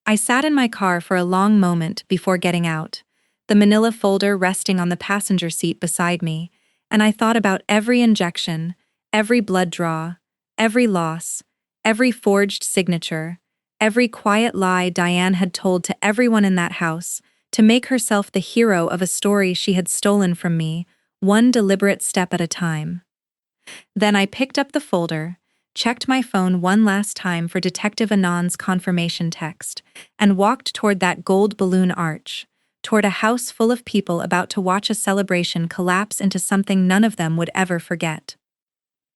I sat in my car for a long moment before getting out, the manila folder resting on the passenger seat beside me, and I thought about every injection, every blood draw, every loss, every forged signature, every quiet lie Diane had told to everyone in that house to make herself the hero of a story she had stolen from me, one deliberate step at a time. Then I picked up the folder, checked my phone one last time for Detective Anand's confirmation text, and walked toward that gold balloon arch, toward a house full of people about to watch a celebration collapse into something none of them would ever forget.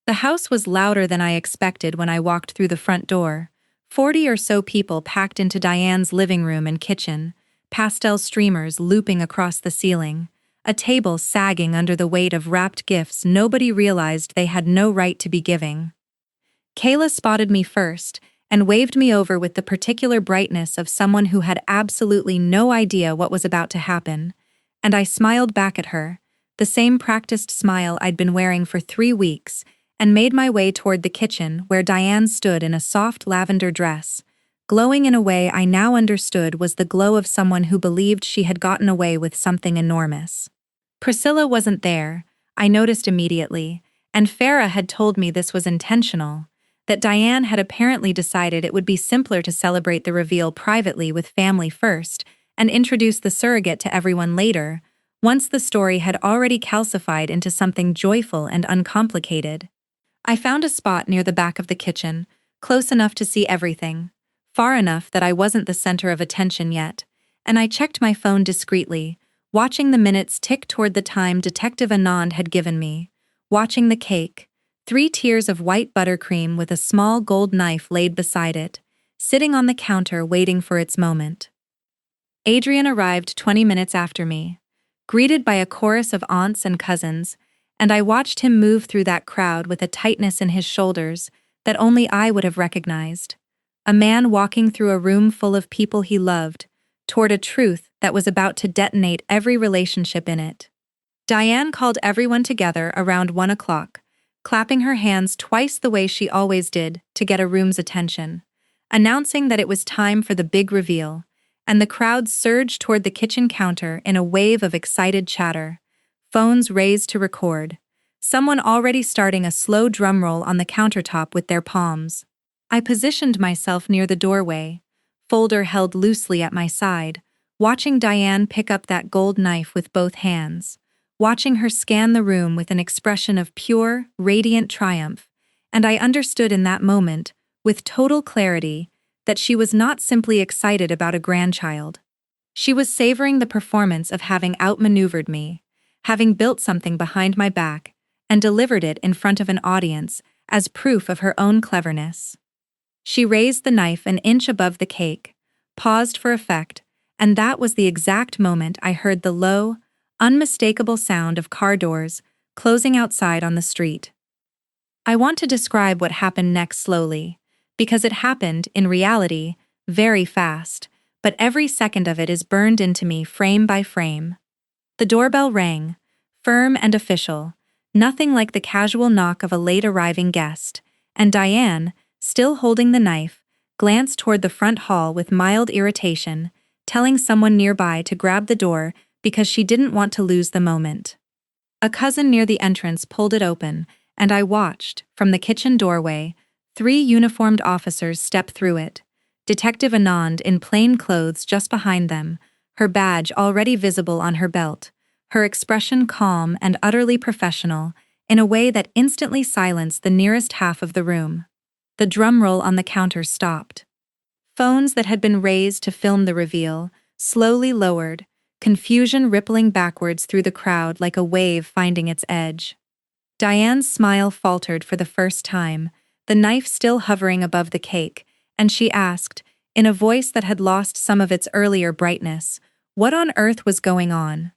The house was louder than I expected when I walked through the front door. 40 or so people packed into Diane's living room and kitchen, pastel streamers looping across the ceiling, a table sagging under the weight of wrapped gifts nobody realized they had no right to be giving. Kayla spotted me first and waved me over with the particular brightness of someone who had absolutely no idea what was about to happen, and I smiled back at her, the same practiced smile I'd been wearing for 3 weeks, and made my way toward the kitchen where Diane stood in a soft lavender dress, glowing in a way I now understood was the glow of someone who believed she had gotten away with something enormous. Priscilla wasn't there, I noticed immediately, and Farah had told me this was intentional, that Diane had apparently decided it would be simpler to celebrate the reveal privately with family first and introduce the surrogate to everyone later, once the story had already calcified into something joyful and uncomplicated. I found a spot near the back of the kitchen, close enough to see everything, far enough that I wasn't the center of attention yet, and I checked my phone discreetly, watching the minutes tick toward the time Detective Anand had given me, watching the cake, 3 tiers of white buttercream with a small gold knife laid beside it, sitting on the counter waiting for its moment. Adrian arrived 20 minutes after me, greeted by a chorus of aunts and cousins, and I watched him move through that crowd with a tightness in his shoulders that only I would have recognized. A man walking through a room full of people he loved, toward a truth that was about to detonate every relationship in it. Diane called everyone together around 1 o'clock, clapping her hands twice the way she always did to get a room's attention, announcing that it was time for the big reveal, and the crowd surged toward the kitchen counter in a wave of excited chatter, phones raised to record, someone already starting a slow drum roll on the countertop with their palms. I positioned myself near the doorway, folder held loosely at my side, watching Diane pick up that gold knife with both hands, watching her scan the room with an expression of pure, radiant triumph, and I understood in that moment, with total clarity, that she was not simply excited about a grandchild. She was savoring the performance of having outmaneuvered me, having built something behind my back, and delivered it in front of an audience as proof of her own cleverness. She raised the knife an inch above the cake, paused for effect, and that was the exact moment I heard the low, unmistakable sound of car doors closing outside on the street. I want to describe what happened next slowly, because it happened, in reality, very fast, but every second of it is burned into me frame by frame. The doorbell rang, firm and official, nothing like the casual knock of a late-arriving guest, and Diane, still holding the knife, glanced toward the front hall with mild irritation, telling someone nearby to grab the door because she didn't want to lose the moment. A cousin near the entrance pulled it open, and I watched, from the kitchen doorway, 3 uniformed officers step through it, Detective Anand in plain clothes just behind them, her badge already visible on her belt, her expression calm and utterly professional, in a way that instantly silenced the nearest half of the room. The drum roll on the counter stopped. Phones that had been raised to film the reveal slowly lowered, confusion rippling backwards through the crowd like a wave finding its edge. Diane's smile faltered for the first time, the knife still hovering above the cake, and she asked, in a voice that had lost some of its earlier brightness, what on earth was going on?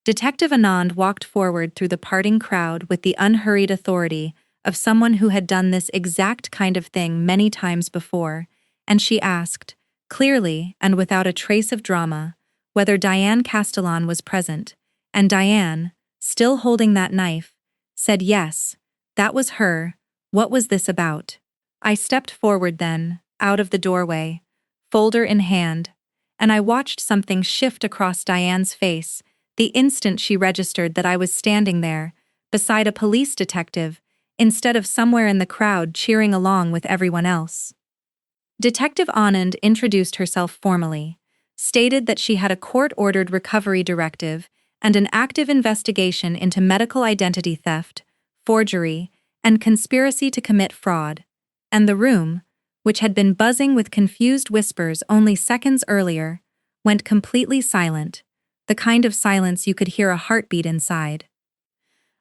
Detective Anand walked forward through the parting crowd with the unhurried authority of someone who had done this exact kind of thing many times before, and she asked, clearly and without a trace of drama, whether Diane Castellan was present, and Diane, still holding that knife, said yes, that was her. What was this about? I stepped forward then, out of the doorway, folder in hand, and I watched something shift across Diane's face the instant she registered that I was standing there, beside a police detective, instead of somewhere in the crowd cheering along with everyone else. Detective Anand introduced herself formally, stated that she had a court-ordered recovery directive and an active investigation into medical identity theft, forgery, and conspiracy to commit fraud, and the room, which had been buzzing with confused whispers only seconds earlier, went completely silent, the kind of silence you could hear a heartbeat inside.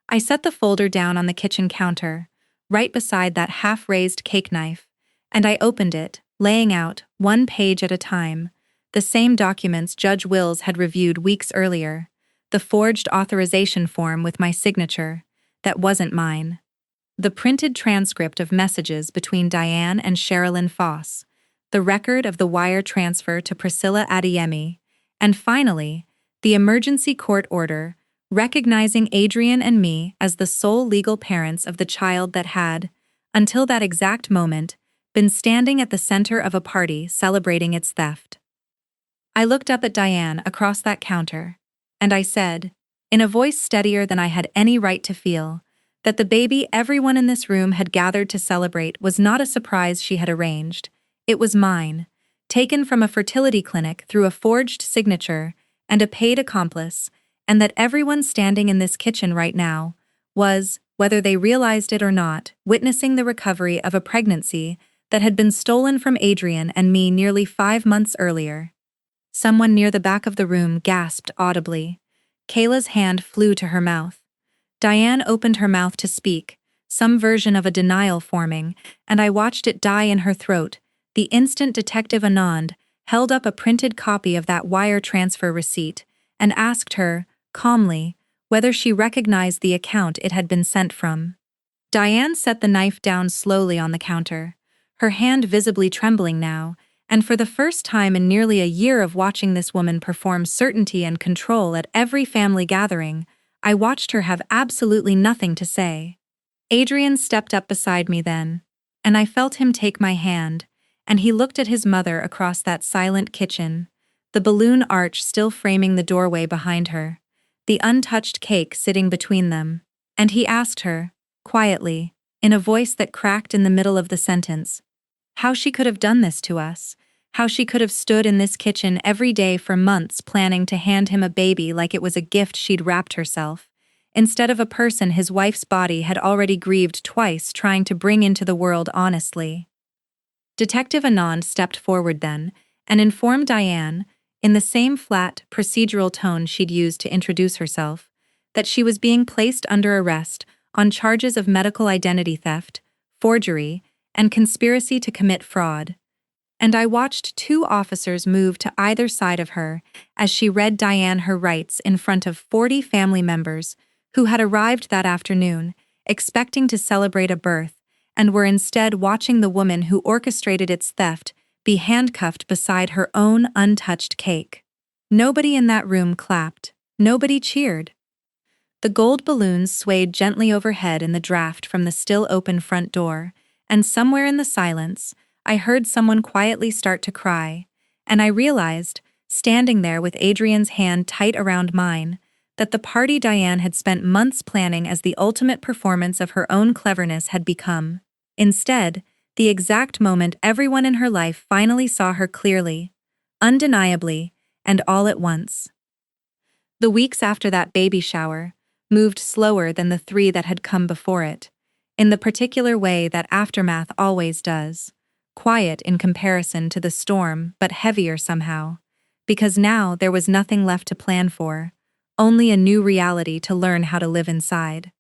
I set the folder down on the kitchen counter, right beside that half-raised cake knife, and I opened it, laying out, 1 page at a time, the same documents Judge Wills had reviewed weeks earlier, the forged authorization form with my signature, that wasn't mine, the printed transcript of messages between Diane and Sherilyn Foss, the record of the wire transfer to Priscilla Adeyemi, and finally, the emergency court order recognizing Adrian and me as the sole legal parents of the child that had, until that exact moment, been standing at the center of a party celebrating its theft. I looked up at Diane across that counter, and I said, in a voice steadier than I had any right to feel, That the baby everyone in this room had gathered to celebrate was not a surprise she had arranged. It was mine, taken from a fertility clinic through a forged signature and a paid accomplice, and that everyone standing in this kitchen right now was, whether they realized it or not, witnessing the recovery of a pregnancy that had been stolen from Adrian and me nearly 5 months earlier. Someone near the back of the room gasped audibly. Kayla's hand flew to her mouth. Diane opened her mouth to speak, some version of a denial forming, and I watched it die in her throat. The instant Detective Anand held up a printed copy of that wire transfer receipt and asked her, calmly, whether she recognized the account it had been sent from. Diane set the knife down slowly on the counter, her hand visibly trembling now, and for the first time in nearly a year of watching this woman perform certainty and control at every family gathering, I watched her have absolutely nothing to say. Adrian stepped up beside me then, and I felt him take my hand, and he looked at his mother across that silent kitchen, the balloon arch still framing the doorway behind her, the untouched cake sitting between them, and he asked her, quietly, in a voice that cracked in the middle of the sentence, how she could have done this to us, how she could have stood in this kitchen every day for months planning to hand him a baby like it was a gift she'd wrapped herself, instead of a person his wife's body had already grieved twice trying to bring into the world honestly. Detective Anand stepped forward then and informed Diane, in the same flat, procedural tone she'd used to introduce herself, that she was being placed under arrest on charges of medical identity theft, forgery, and conspiracy to commit fraud. And I watched 2 officers move to either side of her as she read Diane her rights in front of 40 family members who had arrived that afternoon, expecting to celebrate a birth, and were instead watching the woman who orchestrated its theft be handcuffed beside her own untouched cake. Nobody in that room clapped. Nobody cheered. The gold balloons swayed gently overhead in the draft from the still open front door, and somewhere in the silence, I heard someone quietly start to cry, and I realized, standing there with Adrian's hand tight around mine, that the party Diane had spent months planning as the ultimate performance of her own cleverness had become, instead, the exact moment everyone in her life finally saw her clearly, undeniably, and all at once. The weeks after that baby shower moved slower than the 3 that had come before it, in the particular way that aftermath always does. Quiet in comparison to the storm, but heavier somehow, because now there was nothing left to plan for, only a new reality to learn how to live inside.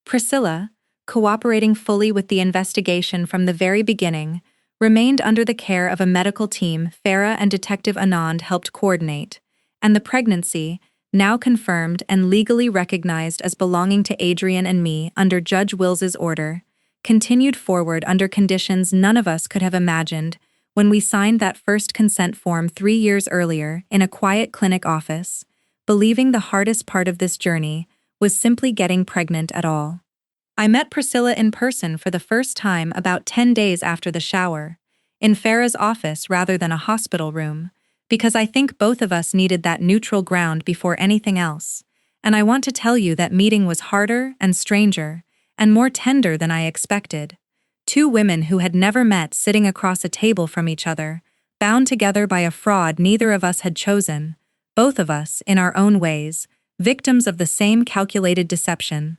Priscilla, cooperating fully with the investigation from the very beginning, remained under the care of a medical team Farah and Detective Anand helped coordinate, and the pregnancy, now confirmed and legally recognized as belonging to Adrian and me under Judge Wills's order, continued forward under conditions none of us could have imagined when we signed that first consent form 3 years earlier in a quiet clinic office, believing the hardest part of this journey was simply getting pregnant at all. I met Priscilla in person for the first time about 10 days after the shower, in Farah's office rather than a hospital room, because I think both of us needed that neutral ground before anything else, and I want to tell you that meeting was harder and stranger, and more tender than I expected. 2 women who had never met sitting across a table from each other, bound together by a fraud neither of us had chosen, both of us, in our own ways, victims of the same calculated deception.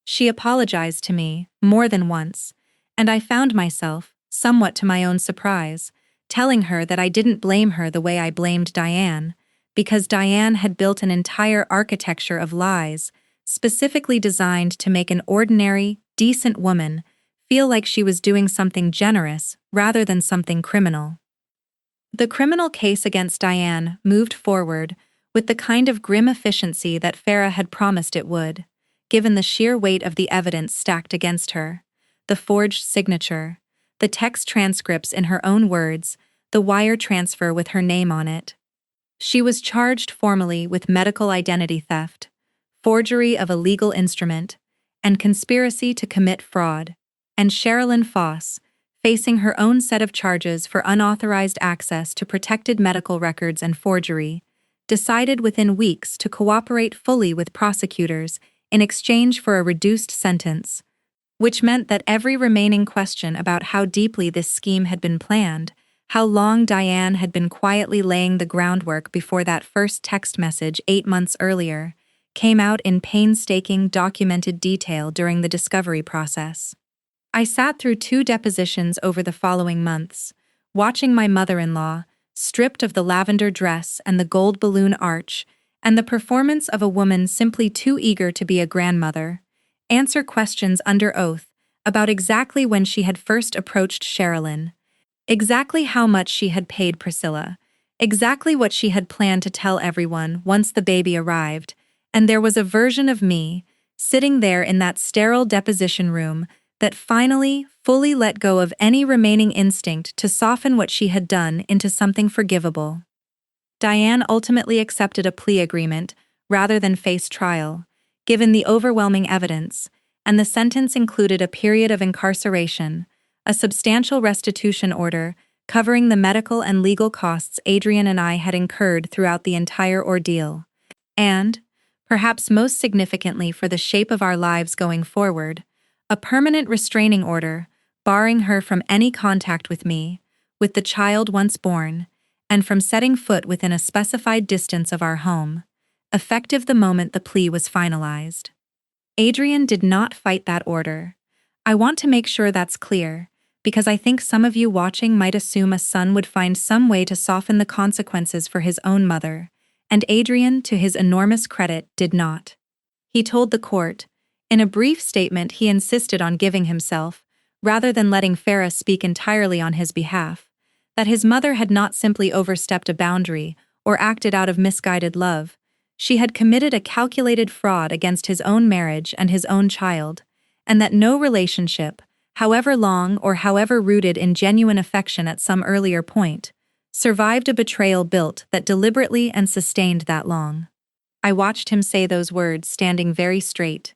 She apologized to me, more than once, and I found myself, somewhat to my own surprise, telling her that I didn't blame her the way I blamed Diane, because Diane had built an entire architecture of lies, specifically designed to make an ordinary, decent woman feel like she was doing something generous rather than something criminal. The criminal case against Diane moved forward with the kind of grim efficiency that Farah had promised it would, given the sheer weight of the evidence stacked against her, the forged signature, the text transcripts in her own words, the wire transfer with her name on it. She was charged formally with medical identity theft, forgery of a legal instrument, and conspiracy to commit fraud, and Sherilyn Foss, facing her own set of charges for unauthorized access to protected medical records and forgery, decided within weeks to cooperate fully with prosecutors in exchange for a reduced sentence, which meant that every remaining question about how deeply this scheme had been planned, how long Diane had been quietly laying the groundwork before that first text message 8 months earlier, came out in painstaking, documented detail during the discovery process. I sat through 2 depositions over the following months, watching my mother-in-law, stripped of the lavender dress and the gold balloon arch, and the performance of a woman simply too eager to be a grandmother, answer questions under oath about exactly when she had first approached Sherilyn, exactly how much she had paid Priscilla, exactly what she had planned to tell everyone once the baby arrived, and there was a version of me, sitting there in that sterile deposition room, that finally, fully let go of any remaining instinct to soften what she had done into something forgivable. Diane ultimately accepted a plea agreement rather than face trial, given the overwhelming evidence, and the sentence included a period of incarceration, a substantial restitution order covering the medical and legal costs Adrian and I had incurred throughout the entire ordeal, and, perhaps most significantly for the shape of our lives going forward, a permanent restraining order barring her from any contact with me, with the child once born, and from setting foot within a specified distance of our home, effective the moment the plea was finalized. Adrian did not fight that order. I want to make sure that's clear, because I think some of you watching might assume a son would find some way to soften the consequences for his own mother, and Adrian, to his enormous credit, did not. He told the court, in a brief statement he insisted on giving himself, rather than letting Farah speak entirely on his behalf, that his mother had not simply overstepped a boundary or acted out of misguided love. She had committed a calculated fraud against his own marriage and his own child, and that no relationship, however long or however rooted in genuine affection at some earlier point, survived a betrayal built that deliberately and sustained that long. I watched him say those words standing very straight,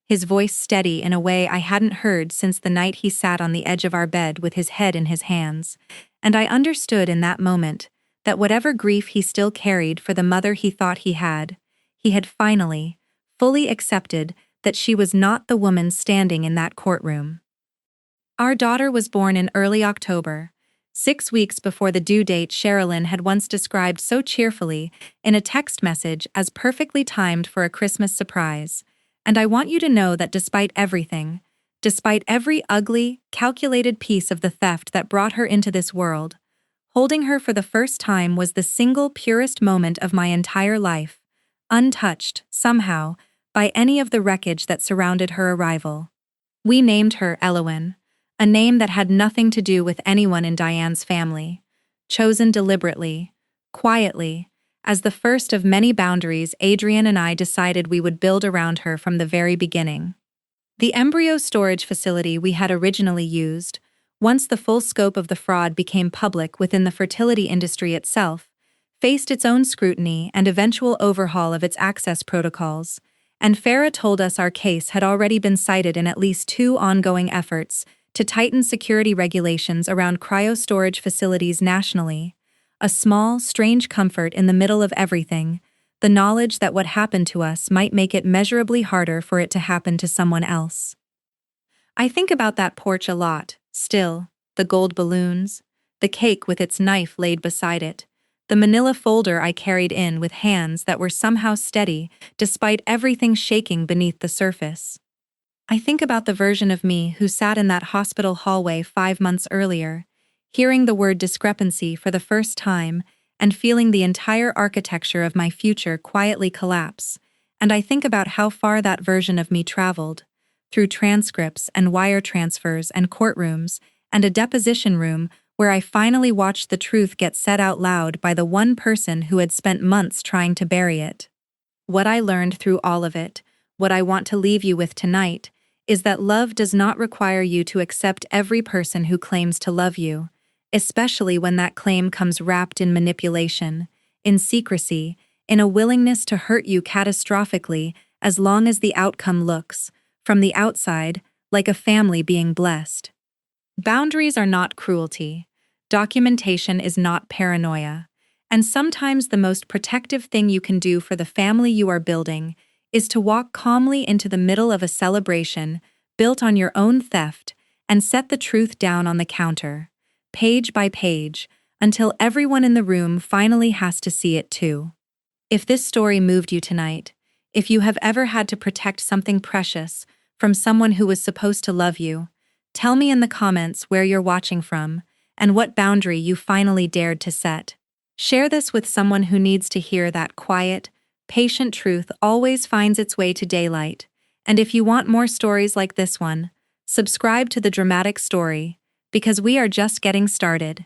his voice steady in a way I hadn't heard since the night he sat on the edge of our bed with his head in his hands, and I understood in that moment that whatever grief he still carried for the mother he thought he had finally, fully accepted that she was not the woman standing in that courtroom. Our daughter was born in early October, 6 weeks before the due date Sherilyn had once described so cheerfully in a text message as perfectly timed for a Christmas surprise, and I want you to know that despite everything, despite every ugly, calculated piece of the theft that brought her into this world, holding her for the first time was the single purest moment of my entire life, untouched, somehow, by any of the wreckage that surrounded her arrival. We named her Elowen, a name that had nothing to do with anyone in Diane's family, chosen deliberately, quietly, as the first of many boundaries Adrian and I decided we would build around her from the very beginning. The embryo storage facility we had originally used, once the full scope of the fraud became public within the fertility industry itself, faced its own scrutiny and eventual overhaul of its access protocols, and Farah told us our case had already been cited in at least 2 ongoing efforts to tighten security regulations around cryo-storage facilities nationally, a small, strange comfort in the middle of everything, the knowledge that what happened to us might make it measurably harder for it to happen to someone else. I think about that porch a lot, still, the gold balloons, the cake with its knife laid beside it, the manila folder I carried in with hands that were somehow steady despite everything shaking beneath the surface. I think about the version of me who sat in that hospital hallway 5 months earlier, hearing the word discrepancy for the first time and feeling the entire architecture of my future quietly collapse, and I think about how far that version of me traveled, through transcripts and wire transfers and courtrooms and a deposition room where I finally watched the truth get said out loud by the one person who had spent months trying to bury it. What I learned through all of it, what I want to leave you with tonight, is that love does not require you to accept every person who claims to love you, especially when that claim comes wrapped in manipulation, in secrecy, in a willingness to hurt you catastrophically as long as the outcome looks, from the outside, like a family being blessed. Boundaries are not cruelty. Documentation is not paranoia. And sometimes the most protective thing you can do for the family you are building is to walk calmly into the middle of a celebration built on your own theft and set the truth down on the counter, page by page, until everyone in the room finally has to see it too. If this story moved you tonight, if you have ever had to protect something precious from someone who was supposed to love you, tell me in the comments where you're watching from and what boundary you finally dared to set. Share this with someone who needs to hear that quiet, patient truth always finds its way to daylight. And if you want more stories like this one, subscribe to The Dramatic Story, because we are just getting started.